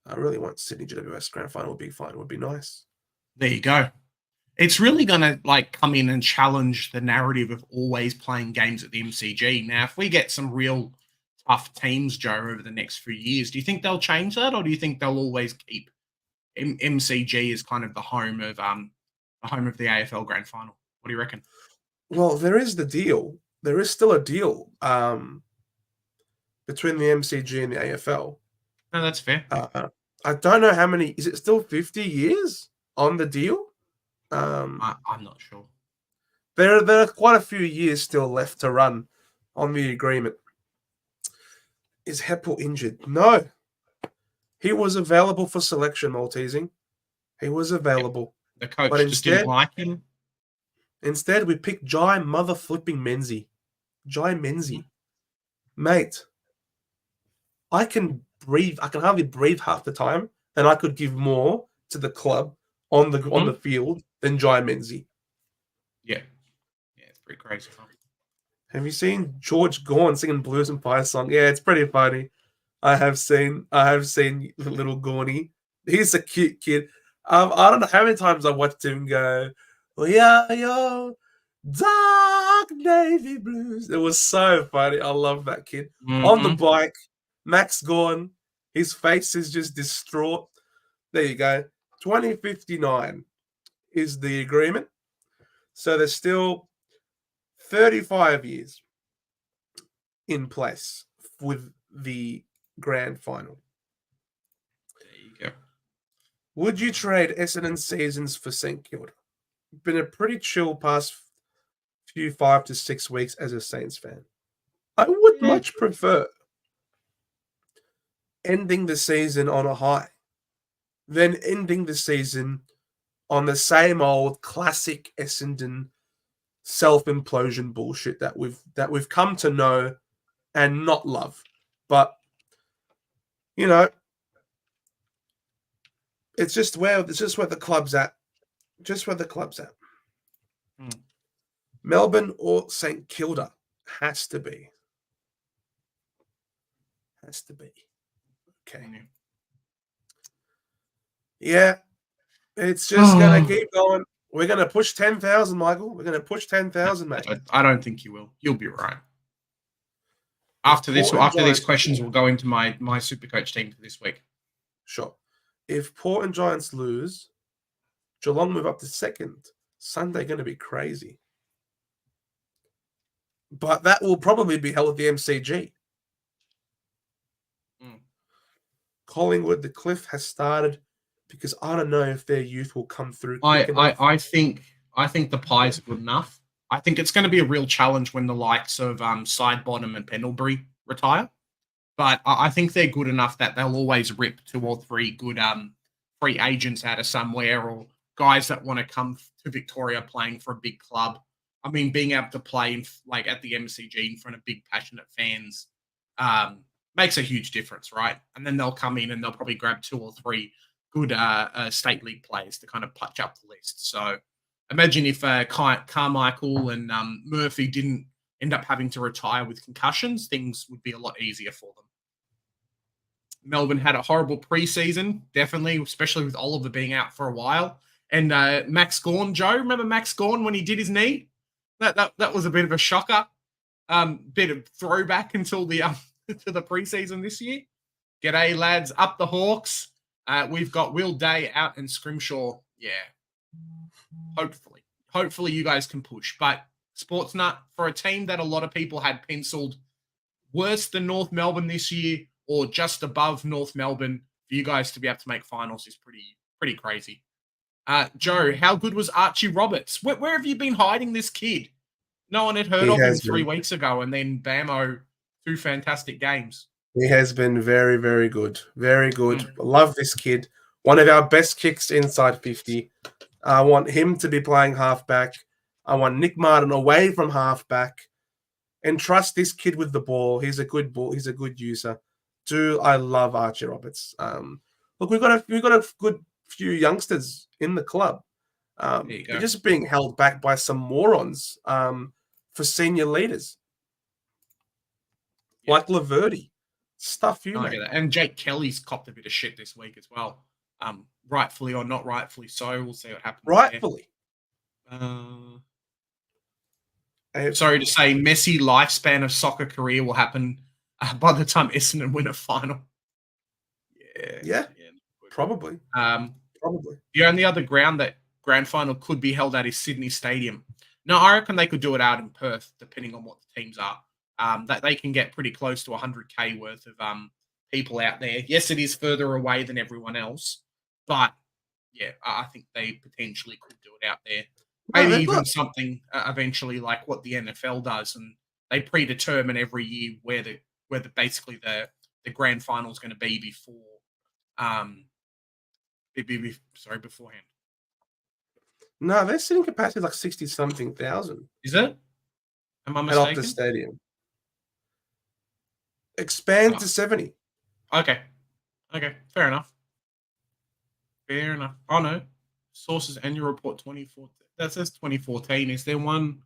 I really want Sydney GWS grand final would be fine. Would be nice. There you go. It's really going to come in and challenge the narrative of always playing games at the MCG. Now, if we get some real tough teams, Joe, over the next few years, do you think they'll change that, or do you think they'll always keep MCG as kind of the home of the AFL grand final? What do you reckon? Well, there is the deal. There is still a deal between the MCG and the AFL. No, that's fair. I don't know how many. Is it still 50 years on the deal? I'm not sure. There are quite a few years still left to run on the agreement. Is Heppel injured? No. He was available for selection, Maltesing. He was available. The coach just didn't like him. Instead, we picked Jai mother-flipping Menzie. Jai Menzie. Mate, I can breathe. I can hardly breathe half the time, and I could give more to the club on the field than Jai Menzie. Yeah, it's pretty crazy. Have you seen George Gorn singing Blues and Fire song? Yeah, it's pretty funny. I have seen little Gorny. He's a cute kid. I don't know how many times I watched him go, "We are your dark navy blues." It was so funny. I love that kid. Mm-hmm. On the bike, Max Gorn, his face is just distraught. There you go. 2059 is the agreement. So there's still 35 years in place with the grand final. There you go. Would you trade Essendon seasons for St Kilda? Been a pretty chill past few 5 to 6 weeks as a Saints fan. I would much prefer ending the season on a high than ending the season on the same old classic Essendon self-implosion bullshit that we've come to know and not love. But you know, it's just where the club's at. Just where the club's at. Melbourne or St Kilda has to be. Has to be. Okay. Yeah. It's just going to keep going. We're going to push 10,000, Michael. We're going to push 10,000, mate. I don't think you will. You'll be right. After these questions, we'll go into my Supercoach team for this week. Sure. If Port and Giants lose, Geelong move up to second. Sunday going to be crazy. but that will probably be held at the MCG. Collingwood, the cliff has started because I don't know if their youth will come through quick enough. I think the Pies are good enough. I think it's going to be a real challenge when the likes of Sidebottom and Pendlebury retire. But I think they're good enough that they'll always rip 2 or 3 good free agents out of somewhere, or guys that want to come to Victoria playing for a big club. I mean, being able to play like at the MCG in front of big passionate fans makes a huge difference, right? And then they'll come in and they'll probably grab 2 or 3 good state league players to kind of punch up the list. So imagine if Carmichael and Murphy didn't end up having to retire with concussions, things would be a lot easier for them. Melbourne had a horrible preseason, definitely, especially with Oliver being out for a while. And Max Gawn, Joe, remember Max Gawn when he did his knee? That was a bit of a shocker. Bit of throwback until the to the preseason this year. G'day, lads. Up the Hawks. We've got Will Day out and Scrimshaw. Yeah. Hopefully you guys can push. But Sportsnut, for a team that a lot of people had penciled worse than North Melbourne this year or just above North Melbourne, for you guys to be able to make finals is pretty crazy. Joe, how good was Archie Roberts? Where have you been hiding this kid? No one had heard of him 3 weeks ago, and then bammo, 2 fantastic games. He has been very, very good. Very good. Love this kid. One of our best kicks inside 50. I want him to be playing halfback. I want Nick Martin away from halfback. And trust this kid with the ball. He's a good ball. He's a good user. I love Archie Roberts. Look, we've got a good few youngsters in the club. They're just being held back by some morons for senior leaders. Like Laverty. Stuff you, mate. And Jake Kelly's copped a bit of shit this week as well. Rightfully or not rightfully so. We'll see what happens. Rightfully. Sorry to say, messy lifespan of soccer career will happen by the time Essendon win a final. Yeah. Probably. Probably. The only other ground that grand final could be held at is Sydney Stadium. No, I reckon they could do it out in Perth, depending on what the teams are. That they can get pretty close to 100K worth of people out there. Yes, it is further away than everyone else, but yeah, I think they potentially could do it out there. Maybe even something eventually like what the NFL does, and they predetermine every year where the basically the grand final is going to be beforehand. No, their sitting capacity is like 60-something thousand. Is it? Am I mistaken? At Optus Stadium. Expand to 70. Okay, fair enough. Oh no, sources annual report 2014. That says 2014. Is there one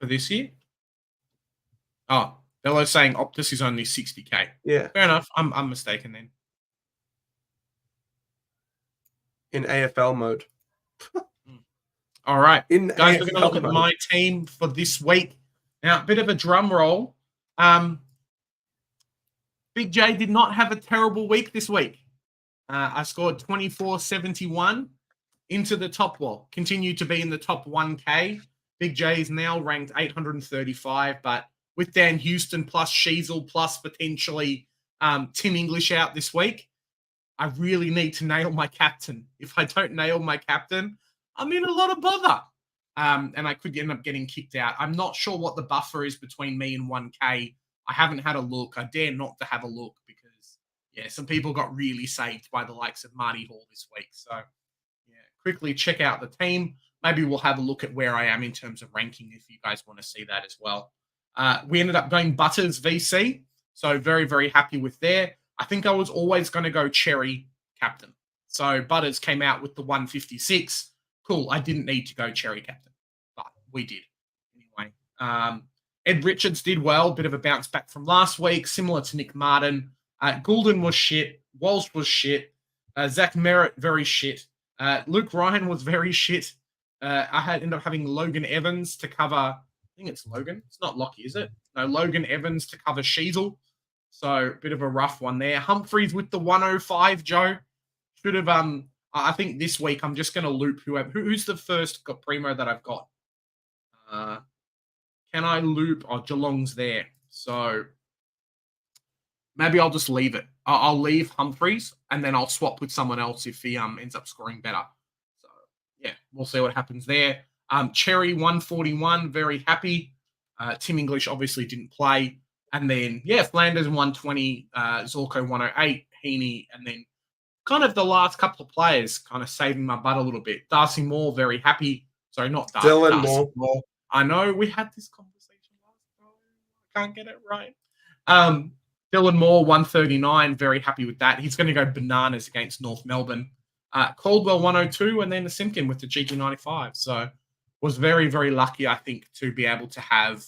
for this year? Oh, they're saying Optus is only 60K. Yeah, fair enough. I'm mistaken then. In AFL mode. All right, guys, AFL we're going to look at my team for this week. Now, a bit of a drum roll. Big J did not have a terrible week this week. I scored 24.71 into the top wall. Continued to be in the top 1K. Big J is now ranked 835, but with Dan Houston plus Sheasel plus potentially Tim English out this week, I really need to nail my captain. If I don't nail my captain, I'm in a lot of bother. And I could end up getting kicked out. I'm not sure what the buffer is between me and 1K. I haven't had a look. I dare not to have a look because, yeah, some people got really saved by the likes of Marty Hall this week. So, yeah, quickly check out the team. Maybe we'll have a look at where I am in terms of ranking if you guys want to see that as well. We ended up going Butters VC. So very, very happy with there. I think I was always going to go Cherry captain. So Butters came out with the 156. Cool. I didn't need to go Cherry captain, but we did. Anyway, Ed Richards did well. Bit of a bounce back from last week, similar to Nick Martin. Goulden was shit. Walsh was shit. Zach Merritt, very shit. Luke Ryan was very shit. I ended up having Logan Evans to cover. I think it's Logan. It's not Lockie, is it? No, Logan Evans to cover Sheasel. So a bit of a rough one there. Humphreys with the 105, Joe. Should have. I think this week I'm just going to loop who's the first primo that I've got. can I loop? Oh, Geelong's there. So maybe I'll just leave it. I'll leave Humphreys and then I'll swap with someone else if he ends up scoring better. So yeah, we'll see what happens there. Cherry 141, very happy. Tim English obviously didn't play. And then, yeah, Flanders 120, Zorko 108, Heaney, and then kind of the last couple of players kind of saving my butt a little bit. Darcy Moore, very happy. Sorry, not Dylan Darcy Moore. I know we had this conversation last time. I can't get it right. Dylan Moore, 139, very happy with that. He's going to go bananas against North Melbourne. Caldwell, 102, and then the Simpkin with the cheeky 95. So was very, very lucky, I think, to be able to have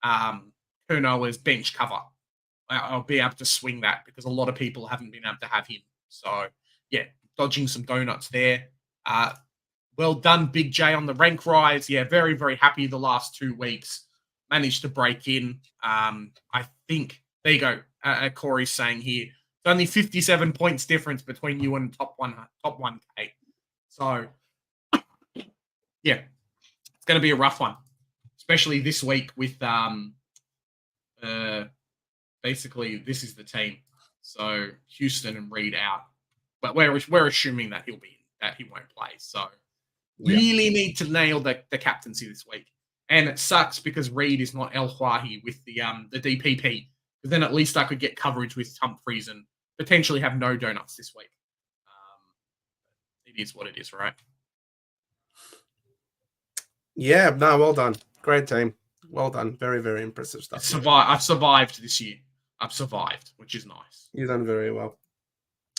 QNA as bench cover. I'll be able to swing that because a lot of people haven't been able to have him. So, yeah, dodging some donuts there. Well done, Big J, on the rank rise. Yeah, very, very happy the last 2 weeks. Managed to break in. I think, there you go. Corey's saying here, it's only 57 points difference between you and top 1K. So, yeah, it's going to be a rough one, especially this week with basically this is the team. So Houston and Reed out, but we're assuming that he won't play. So really need to nail the captaincy this week. And it sucks because Reed is not El Huahi with the DPP. But then at least I could get coverage with Humphreys and potentially have no donuts this week. It is what it is, right? Yeah, no, well done. Great team. Well done. Very, very impressive stuff. I've survived this year. I've survived, which is nice. You've done very well.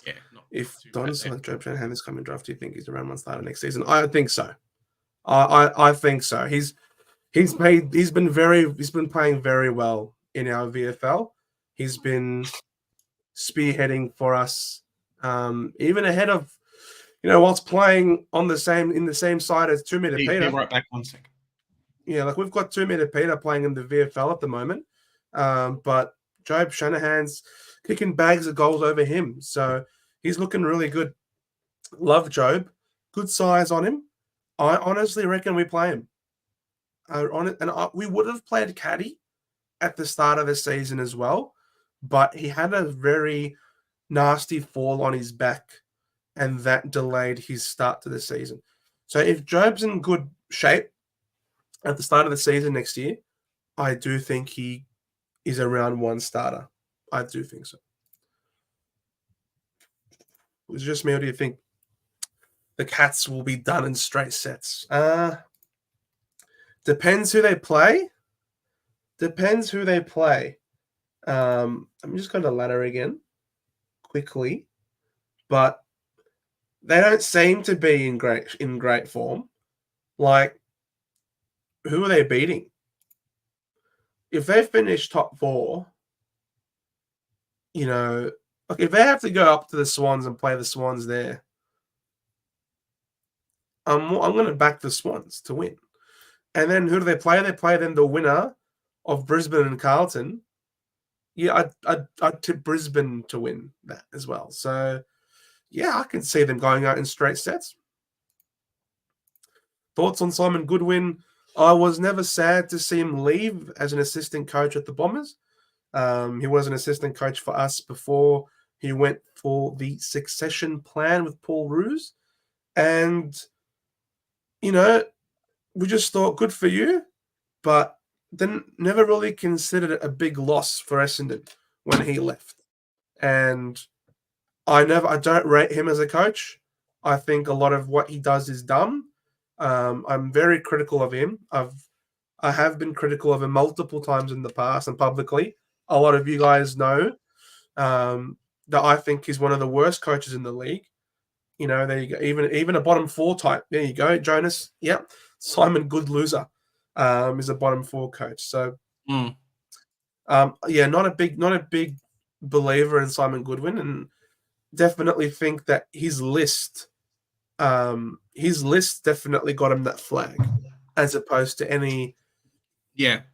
Yeah. If Don Job Shanahan is coming draft, do you think he's around one starter next season? I think so. I think so. He's been playing very well in our VFL. He's been spearheading for us, even ahead of, whilst playing in the same side as 2 Meter Peter. Be right back 1 second. Yeah, like we've got 2 Meter Peter playing in the VFL at the moment, but Job Shanahan's kicking bags of goals over him, so he's looking really good. Love Job, good size on him. I honestly reckon we play him. We would have played Caddy at the start of the season as well, but he had a very nasty fall on his back, and that delayed his start to the season. So if Job's in good shape at the start of the season next year, I do think he is around one starter. I do think so. It's just me, or do you think the Cats will be done in straight sets? Depends who they play. I'm just going to ladder again quickly, but they don't seem to be in great form. Like, who are they beating? If they finish top 4, if they have to go up to the Swans and play the Swans there, I'm going to back the Swans to win. And then who do they play? They play then the winner of Brisbane and Carlton. Yeah, I'd tip Brisbane to win that as well. So, yeah, I can see them going out in straight sets. Thoughts on Simon Goodwin? I was never sad to see him leave as an assistant coach at the Bombers. He was an assistant coach for us before he went for the succession plan with Paul Roos. And, we just thought, good for you, but then never really considered it a big loss for Essendon when he left. And I don't rate him as a coach. I think a lot of what he does is dumb. I'm very critical of him. I have been critical of him multiple times in the past and publicly. A lot of you guys know that I think he's one of the worst coaches in the league. There you go. Even a bottom 4 type. There you go, Jonas. Yep. Simon Good Loser is a bottom 4 coach. So, not a big believer in Simon Goodwin, and definitely think that his list definitely got him that flag, as opposed to any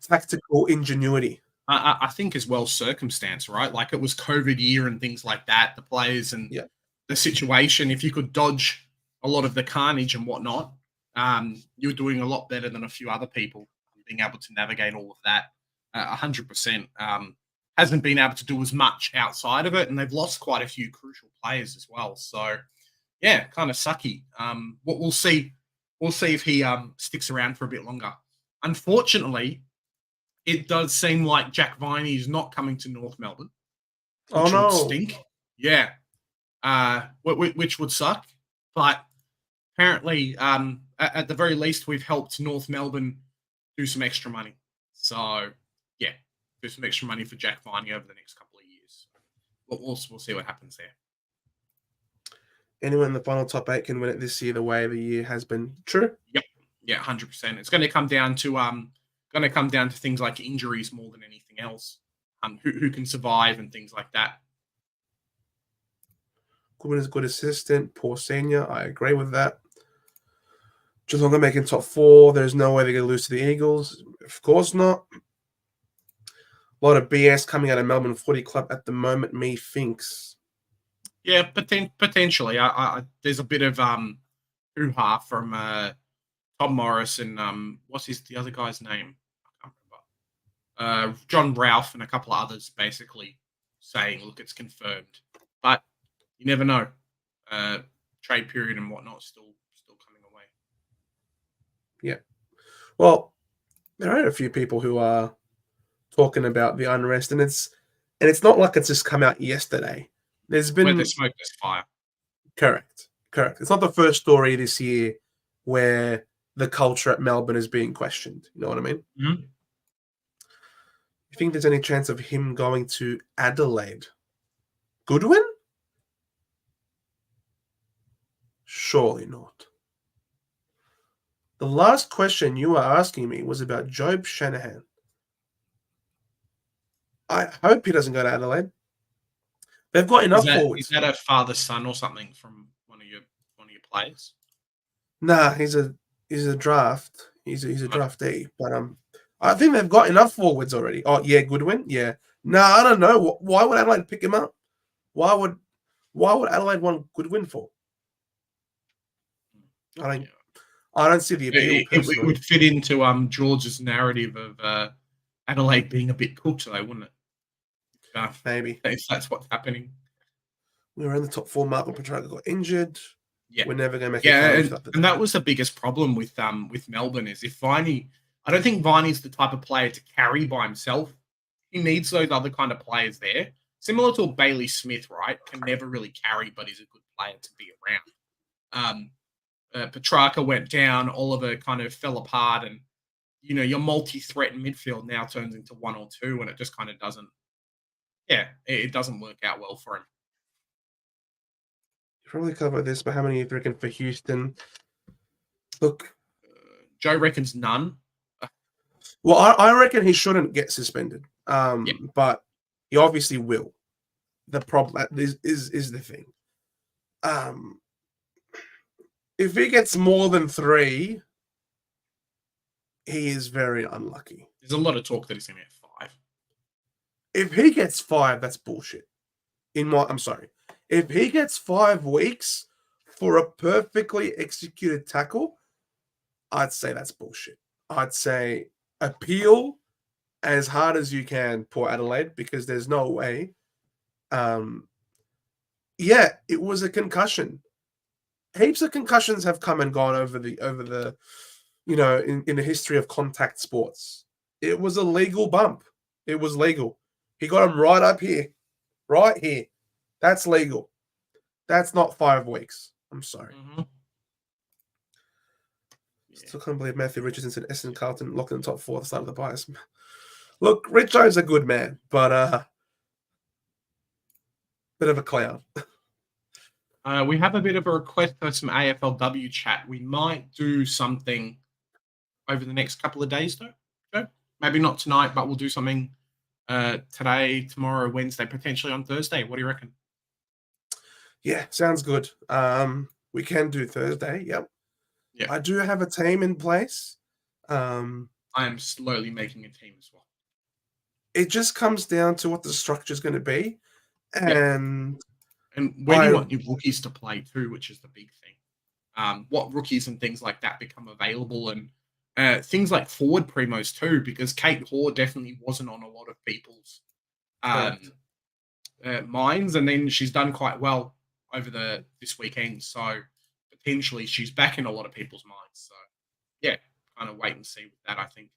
tactical ingenuity. I think as well circumstance, right? Like it was COVID year and things like that. The players and the situation. If you could dodge a lot of the carnage and whatnot, you're doing a lot better than a few other people. being able to navigate all of that 100%. Hasn't been able to do as much outside of it, and they've lost quite a few crucial players as well. So, yeah, kind of sucky. We'll see. We'll see if he sticks around for a bit longer. Unfortunately, it does seem like Jack Viney is not coming to North Melbourne, which would stink. Yeah, which would suck. But apparently, at the very least, we've helped North Melbourne do some extra money. So, yeah, do some extra money for Jack Viney over the next couple of years. We'll see what happens there. Anyone in the final top 8 can win it this year the way the year has been. True? Yep. Yeah, 100%. It's going to come down to things like injuries more than anything else. Who can survive and things like that. Goodwin is a good assistant. Poor senior. I agree with that. Geelong are making top 4. There's no way they're going to lose to the Eagles. Of course not. A lot of BS coming out of Melbourne Footy Club at the moment, methinks. Yeah, potentially. There's a bit of hoo-ha from Tom Morris and what's the other guy's name? I can't remember. John Ralph and a couple of others basically saying, look, it's confirmed. But you never know. Trade period and whatnot still coming away. Yeah. Well, there are a few people who are talking about the unrest, and it's not like it's just come out yesterday. There's been where there's smoke, there's fire. Correct. It's not the first story this year where the culture at Melbourne is being questioned. You know what I mean? Mm-hmm. You think there's any chance of him going to Adelaide? Goodwin? Surely not. The last question you were asking me was about Job Shanahan. I hope he doesn't go to Adelaide. They've got enough forwards. Is that a father-son or something from one of your players? Nah, he's a draft. He's a draftee. But I think they've got enough forwards already. Oh yeah, Goodwin. Yeah. Nah, I don't know. Why would Adelaide pick him up? Why would Adelaide want Goodwin for? I don't see the appeal. It would fit into George's narrative of Adelaide being a bit cooked, though, wouldn't it? Maybe if that's what's happening. We were in the top 4. Marco Petrarca got injured. Yeah, we're never going to make it. And that was the biggest problem with Melbourne is if Viney. I don't think Viney's the type of player to carry by himself. He needs those other kind of players there, similar to a Bailey Smith, right? Can never really carry, but he's a good player to be around. Petrarca went down. Oliver kind of fell apart, and your multi-threat in midfield now turns into 1 or 2, and it just kind of doesn't. Yeah, it doesn't work out well for him. You probably covered this, but how many do you reckon for Houston? Look, Joe reckons none. Well, I reckon he shouldn't get suspended. But he obviously will. The problem is the thing. If he gets more than 3, he is very unlucky. There's a lot of talk that he's going to get 5. If he gets 5, that's bullshit. I'm sorry. If he gets 5 weeks for a perfectly executed tackle, I'd say that's bullshit. I'd say appeal as hard as you can, poor Adelaide, because there's no way. Yeah, it was a concussion. Heaps of concussions have come and gone over the in the history of contact sports. It was a legal bump. It was legal. He got him right up here. Right here. That's legal. That's not 5 weeks. I'm sorry. Mm-hmm. Still can't believe Matthew Richardson's and Essendon Carlton locked in the top 4 at the start of the bias. Look, Richo's a good man, but bit of a clown. We have a bit of a request for some AFLW chat. We might do something over the next couple of days, though. Okay? Maybe not tonight, but we'll do something today, tomorrow, Wednesday, potentially on Thursday. What do you reckon? Yeah, sounds good. We can do Thursday. Yep. Yeah. I do have a team in place. I am slowly making a team as well. It just comes down to what the structure is going to be. And where do you want your rookies to play too, which is the big thing. What rookies and things like that become available and things like forward primos too, because Kate Hoare definitely wasn't on a lot of people's minds, and then she's done quite well over this weekend. So potentially she's back in a lot of people's minds. So yeah, kind of wait and see with that, I think.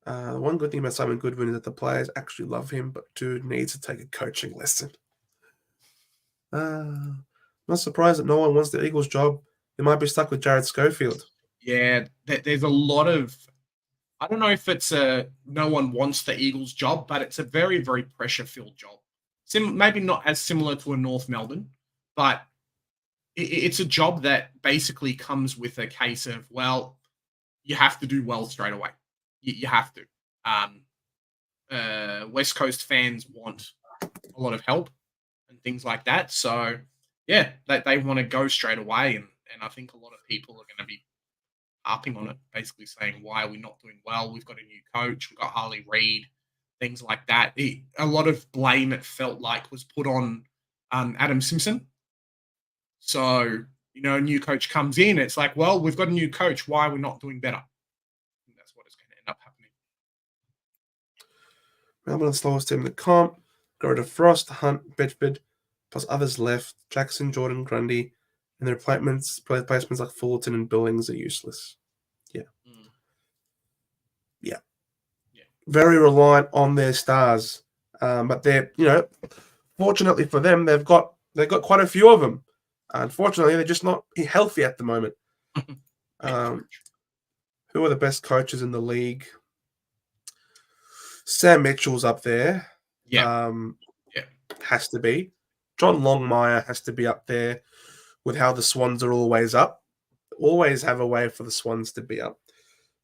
One good thing about Simon Goodwin is that the players actually love him, but dude needs to take a coaching lesson. Not surprised that no one wants the Eagles' job. They might be stuck with Jared Schofield. Yeah, there's a lot of, I don't know if it's no one wants the Eagles' job, but it's a very, very pressure-filled job. Maybe not as similar to a North Melbourne, but it's a job that basically comes with a case of, well, you have to do well straight away. You have to. West Coast fans want a lot of help and things like that. So, yeah, they want to go straight away. And I think a lot of people are going to be harping on it, basically saying, why are we not doing well? We've got a new coach. We've got Harley Reid, things like that. A lot of blame, it felt like, was put on Adam Simpson. So, a new coach comes in. It's like, well, we've got a new coach. Why are we not doing better? And that's what is going to end up happening. Melbourne, the slowest team in the comp. Go to Frost, Hunt, Bedford, plus others left. Jackson, Jordan, Grundy, and their replacements like Fullerton and Billings are useless. Yeah. Yeah. Very reliant on their stars. But they're, fortunately for them, they've got quite a few of them. Unfortunately, they're just not healthy at the moment. Who are the best coaches in the league? Sam Mitchell's up there. Yeah. Has to be. John Longmire has to be up there with how the Swans are always up. Always have a way for the Swans to be up.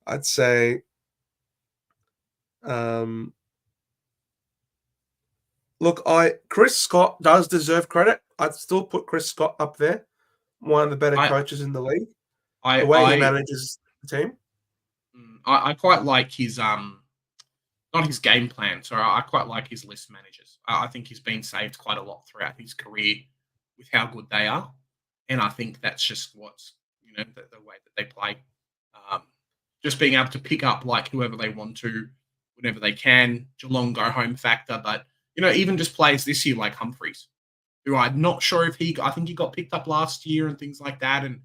I'd say Chris Scott does deserve credit. I'd still put Chris Scott up there. One of the better coaches in the league. The way he manages the team. I quite like his not his game plan. So I quite like his list managers. I think he's been saved quite a lot throughout his career with how good they are. And I think that's just what's, the way that they play. Just being able to pick up like whoever they want to, whenever they can. Geelong go home factor. But, even just players this year like Humphreys, who I'm not sure if I think he got picked up last year and things like that. And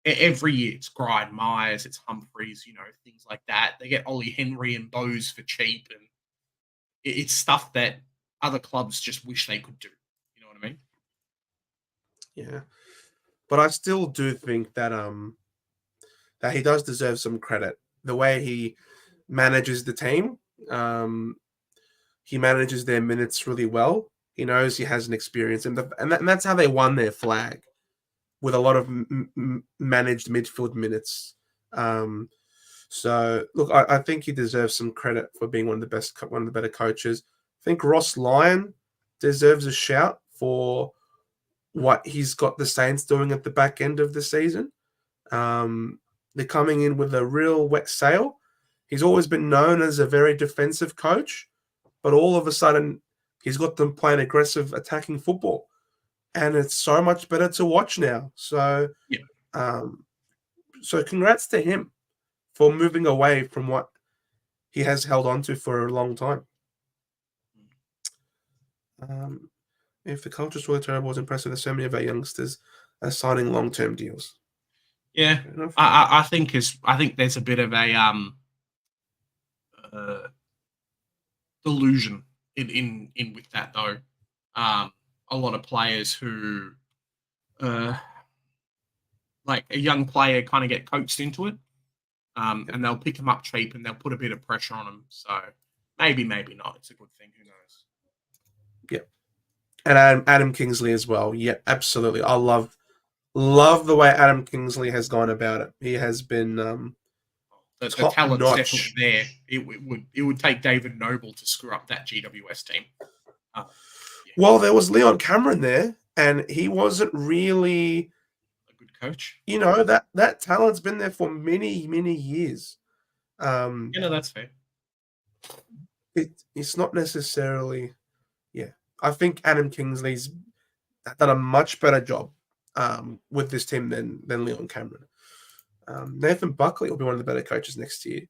every year it's Grind Myers, it's Humphreys, things like that. They get Ollie Henry and Bose for cheap. And it's stuff that other clubs just wish they could do. You know what I mean? Yeah. But I still do think that that he does deserve some credit. The way he manages the team, he manages their minutes really well. He knows he has an experience, and that's how they won their flag, with a lot of managed midfield minutes. So look, I think he deserves some credit for being one of the better coaches. I think Ross Lyon deserves a shout for what he's got the Saints doing at the back end of the season. They're coming in with a real wet sail. He's always been known as a very defensive coach, but all of a sudden he's got them playing aggressive attacking football. And it's so much better to watch now. So, so congrats to him for moving away from what he has held on to for a long time. If the culture's really terrible, it's impressive that so many of our youngsters are signing long-term deals. Yeah, I think there's a bit of a delusion in with that though. A lot of players who, like a young player, kind of get coaxed into it, and they'll pick them up cheap and they'll put a bit of pressure on them. So maybe not. It's a good thing. Who knows? Yeah, and Adam Kingsley as well. Yeah, absolutely. I love the way Adam Kingsley has gone about it. He has been the talent's definitely there. It would take David Noble to screw up that GWS team. Yeah. Well, there was Leon Cameron there, and he wasn't really a good coach. That talent's been there for many years. That's fair. It's not necessarily. Yeah, I think Adam Kingsley's done a much better job with this team than Leon Cameron. Nathan Buckley will be one of the better coaches next year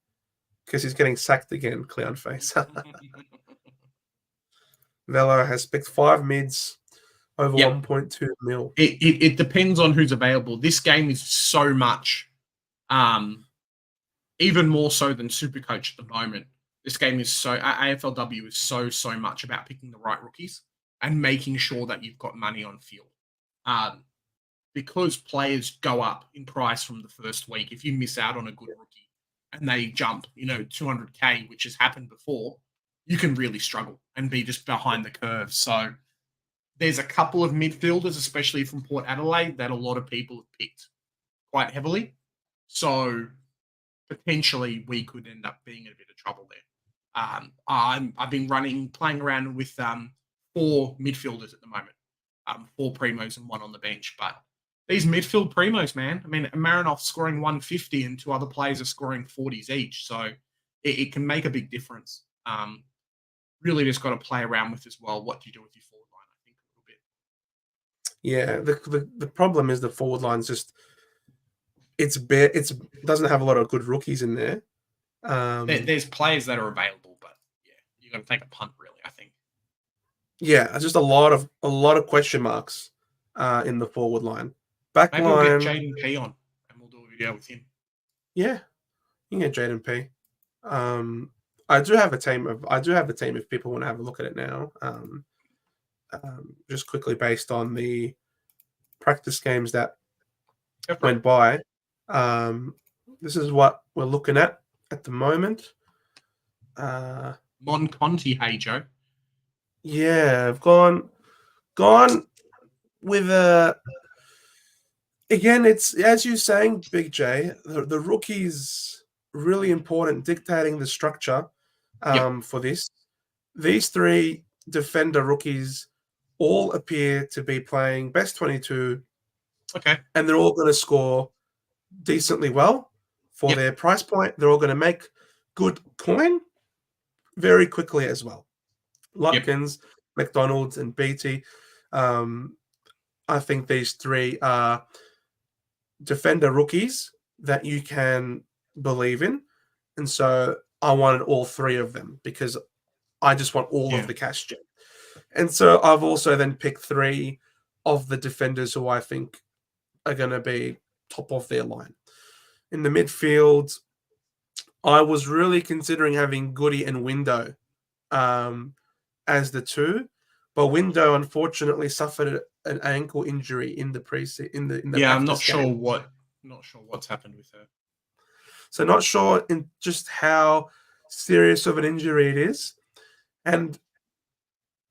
because he's getting sacked again, clown face. Velo has picked 5 mids over 1.2 mil. It depends on who's available. This game is so much, even more so than Supercoach at the moment. This game is so AFLW is so much about picking the right rookies and making sure that you've got money on field. Because players go up in price from the first week. If you miss out on a good rookie and they jump, 200K, which has happened before, you can really struggle and be just behind the curve. So there's a couple of midfielders, especially from Port Adelaide, that a lot of people have picked quite heavily. So potentially we could end up being in a bit of trouble there. I've been playing around with 4 midfielders at the moment, 4 primos and 1 on the bench. But these midfield primos, man, I mean, Marinoff scoring 150 and 2 other players are scoring 40s each. So it can make a big difference. Really just got to play around with as well. What do you do with your forward line? I think a little bit. Yeah, the problem is the forward line's just it doesn't have a lot of good rookies in there. There's players that are available, but yeah, you got to take a punt, really. I think. Yeah, just a lot of question marks in the forward line. Back Maybe line, we'll get Jaden P on, and we'll do a video with him. Yeah, you can get Jaden P. I do have a team if people want to have a look at it now. Just quickly based on the practice games that went by. This is what we're looking at the moment. Mon Conti, hey Joe. Yeah, I've gone with a. Again, it's as you're saying, Big J. The rookies really important, dictating the structure for this. These 3 defender rookies all appear to be playing best 22. Okay, and they're all going to score decently well for their price point. They're all going to make good coin very quickly as well. Lutkins, McDonald's, and Beatty. I think these 3 are defender rookies that you can believe in. And so I wanted all 3 of them because I just want all of the cash gen. And so I've also then picked 3 of the defenders who I think are going to be top of their line. In the midfield, I was really considering having Goody and Window as the 2, but Window unfortunately suffered an ankle injury in the preseason. I'm not sure what's happened with her. So not sure in just how serious of an injury it is, and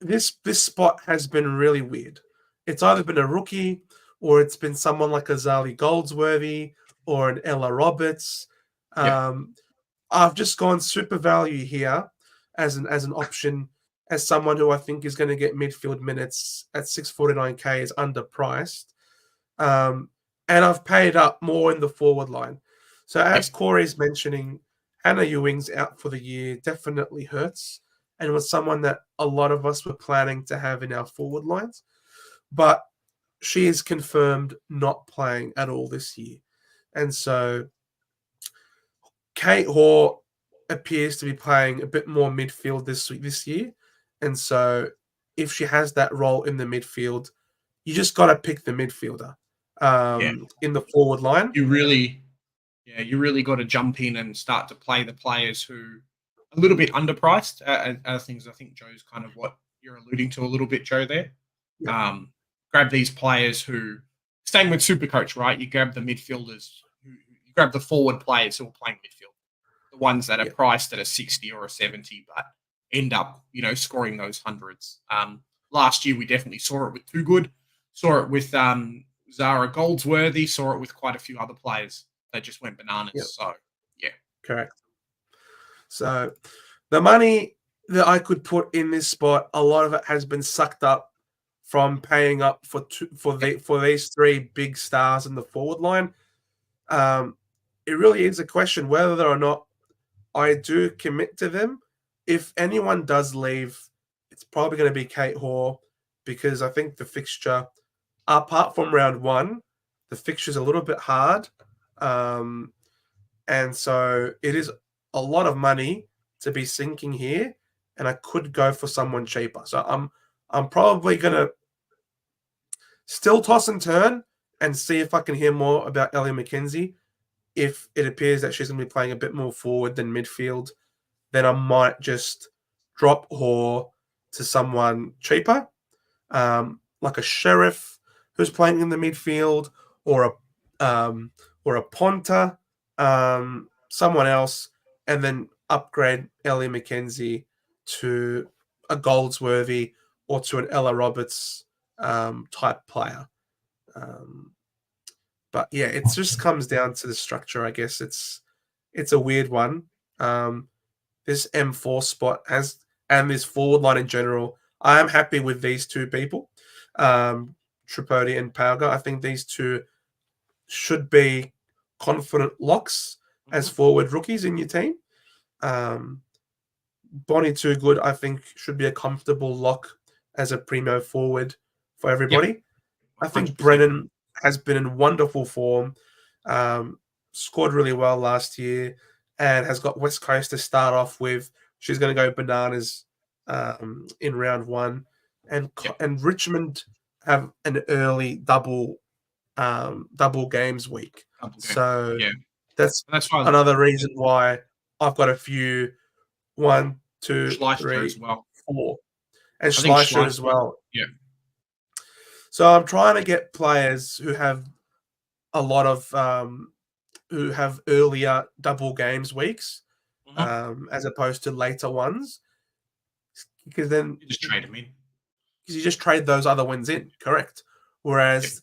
this spot has been really weird. It's either been a rookie or it's been someone like a Zali Goldsworthy or an Ella Roberts. I've just gone super value here as an option, as someone who I think is going to get midfield minutes at 649K is underpriced. And I've paid up more in the forward line. So as Corey's mentioning, Hannah Ewing's out for the year definitely hurts, and was someone that a lot of us were planning to have in our forward lines. But she is confirmed not playing at all this year. And so Kate Hoare appears to be playing a bit more midfield this year. And so if she has that role in the midfield, you just got to pick the midfielder in the forward line. You really got to jump in and start to play the players who are a little bit underpriced. Things I think Joe's kind of what you're alluding to a little bit, Joe, there. Yeah. Grab these players who, same with Supercoach, right? You grab the midfielders, you grab the forward players who are playing midfield, the ones that are priced at a 60 or a 70, but end up, scoring those hundreds. Last year, we definitely saw it with Too Good, saw it with Zara Goldsworthy, saw it with quite a few other players that just went bananas. Yep. So, yeah. Correct. So the money that I could put in this spot, a lot of it has been sucked up from paying up for these 3 big stars in the forward line. It really is a question whether or not I do commit to them. If anyone does leave, it's probably going to be Kate Hoare, because I think the fixture, apart from round 1, the fixture's a little bit hard. And so it is a lot of money to be sinking here, and I could go for someone cheaper. So I'm probably gonna still toss and turn and see if I can hear more about Ellie McKenzie. If it appears that she's gonna be playing a bit more forward than midfield, then I might just drop her to someone cheaper, like a Sheriff who's playing in the midfield, or a Ponta, someone else, and then upgrade Ellie McKenzie to a Goldsworthy or to an Ella Roberts type player. But yeah, it just comes down to the structure, I guess. It's a weird one. This M4 spot and this forward line in general, I am happy with these two people, Tripodi and Pauga. I think these two should be confident locks as forward rookies in your team. Bonnie Too Good, I think, should be a comfortable lock as a primo forward for everybody. Yep. I think 100%. Brennan has been in wonderful form, scored really well last year, and has got West Coast to start off with. She's going to go bananas in round one. And Richmond have an early double games week. So that's another reason why I've got a few 1, 2, Schleicher 3, as well. 4. And Schleicher as well. Yeah. So I'm trying to get players who have a lot of who have earlier double games weeks, as opposed to later ones, because then you just trade them in. Because you just trade those other ones in, correct? Whereas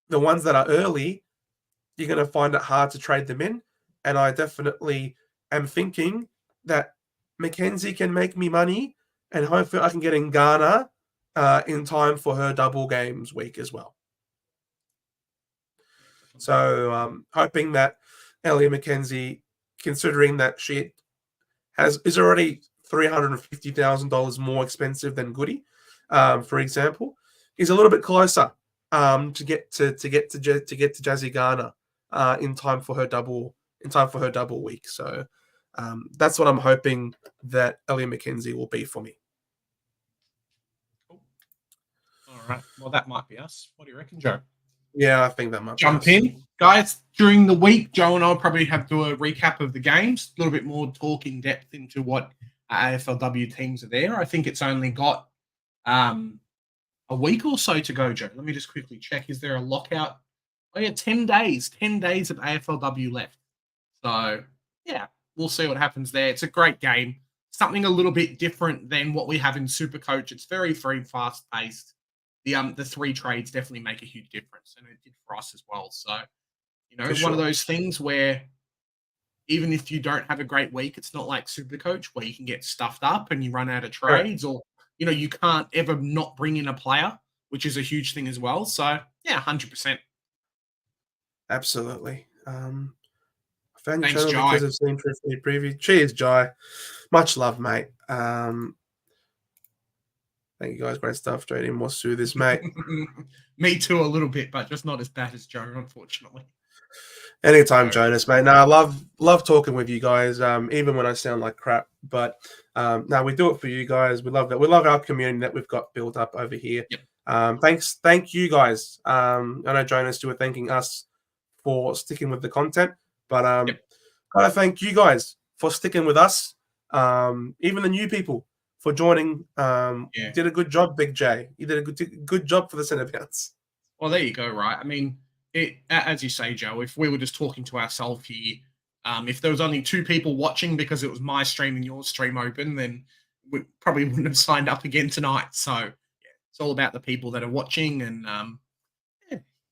the ones that are early, you're going to find it hard to trade them in. And I definitely am thinking that Mackenzie can make me money, and hopefully I can get in Ghana in time for her double games week as well. So hoping that Ellie McKenzie, considering that she is already $350,000 more expensive than Goody, for example, is a little bit closer to get to Jazzy Garner in time for her double week. So that's what I'm hoping that Ellie McKenzie will be for me. Cool. All right. Well, that might be us. What do you reckon, Joe? Yeah, I think that might jump in, guys. During the week, Joe and I'll probably have to do a recap of the games, a little bit more talk in depth into what AFLW teams are there. I think it's only got a week or so to go, Joe. Let me just quickly check. Is there a lockout? Oh, yeah, 10 days. 10 days of AFLW left. So, yeah, we'll see what happens there. It's a great game. Something a little bit different than what we have in Supercoach. It's very fast-paced. The 3 trades definitely make a huge difference, and it did for us as well. So, one of those things where even if you don't have a great week, it's not like Supercoach where you can get stuffed up and you run out of trades, or you can't ever not bring in a player, which is a huge thing as well. So, yeah, 100%. Absolutely. I found Thanks, your channel because of seeing Trifty preview. Cheers, Jai. Much love, mate. Thank you guys. Great stuff. Straight in. We'll sue this, mate. Me too, a little bit, but just not as bad as Joe, unfortunately. Anytime, Jonas, mate. No, I love talking with you guys, even when I sound like crap. But no, we do it for you guys. We love that. We love our community that we've got built up over here. Yep. Thank you guys. I know Jonas, you were thanking us for sticking with the content, but gotta thank you guys for sticking with us. Even the new people for joining. You did a good job, Big J. You did a good job for the centre bounce. Well, there you go, right? I mean, as you say, Joe, if we were just talking to ourselves here, if there was only 2 people watching because it was my stream and your stream open, then we probably wouldn't have signed up again tonight. So, yeah, it's all about the people that are watching. And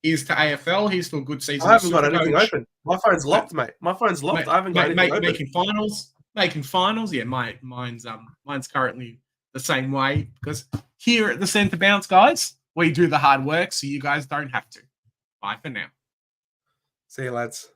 here's to AFL. Here's to a good season. I haven't got anything open. My phone's locked, mate. My phone's locked. I haven't got anything open. Making finals. Yeah, mine's currently the same way, because here at the Centre Bounce, guys, we do the hard work, so you guys don't have to. Bye for now. See you, lads.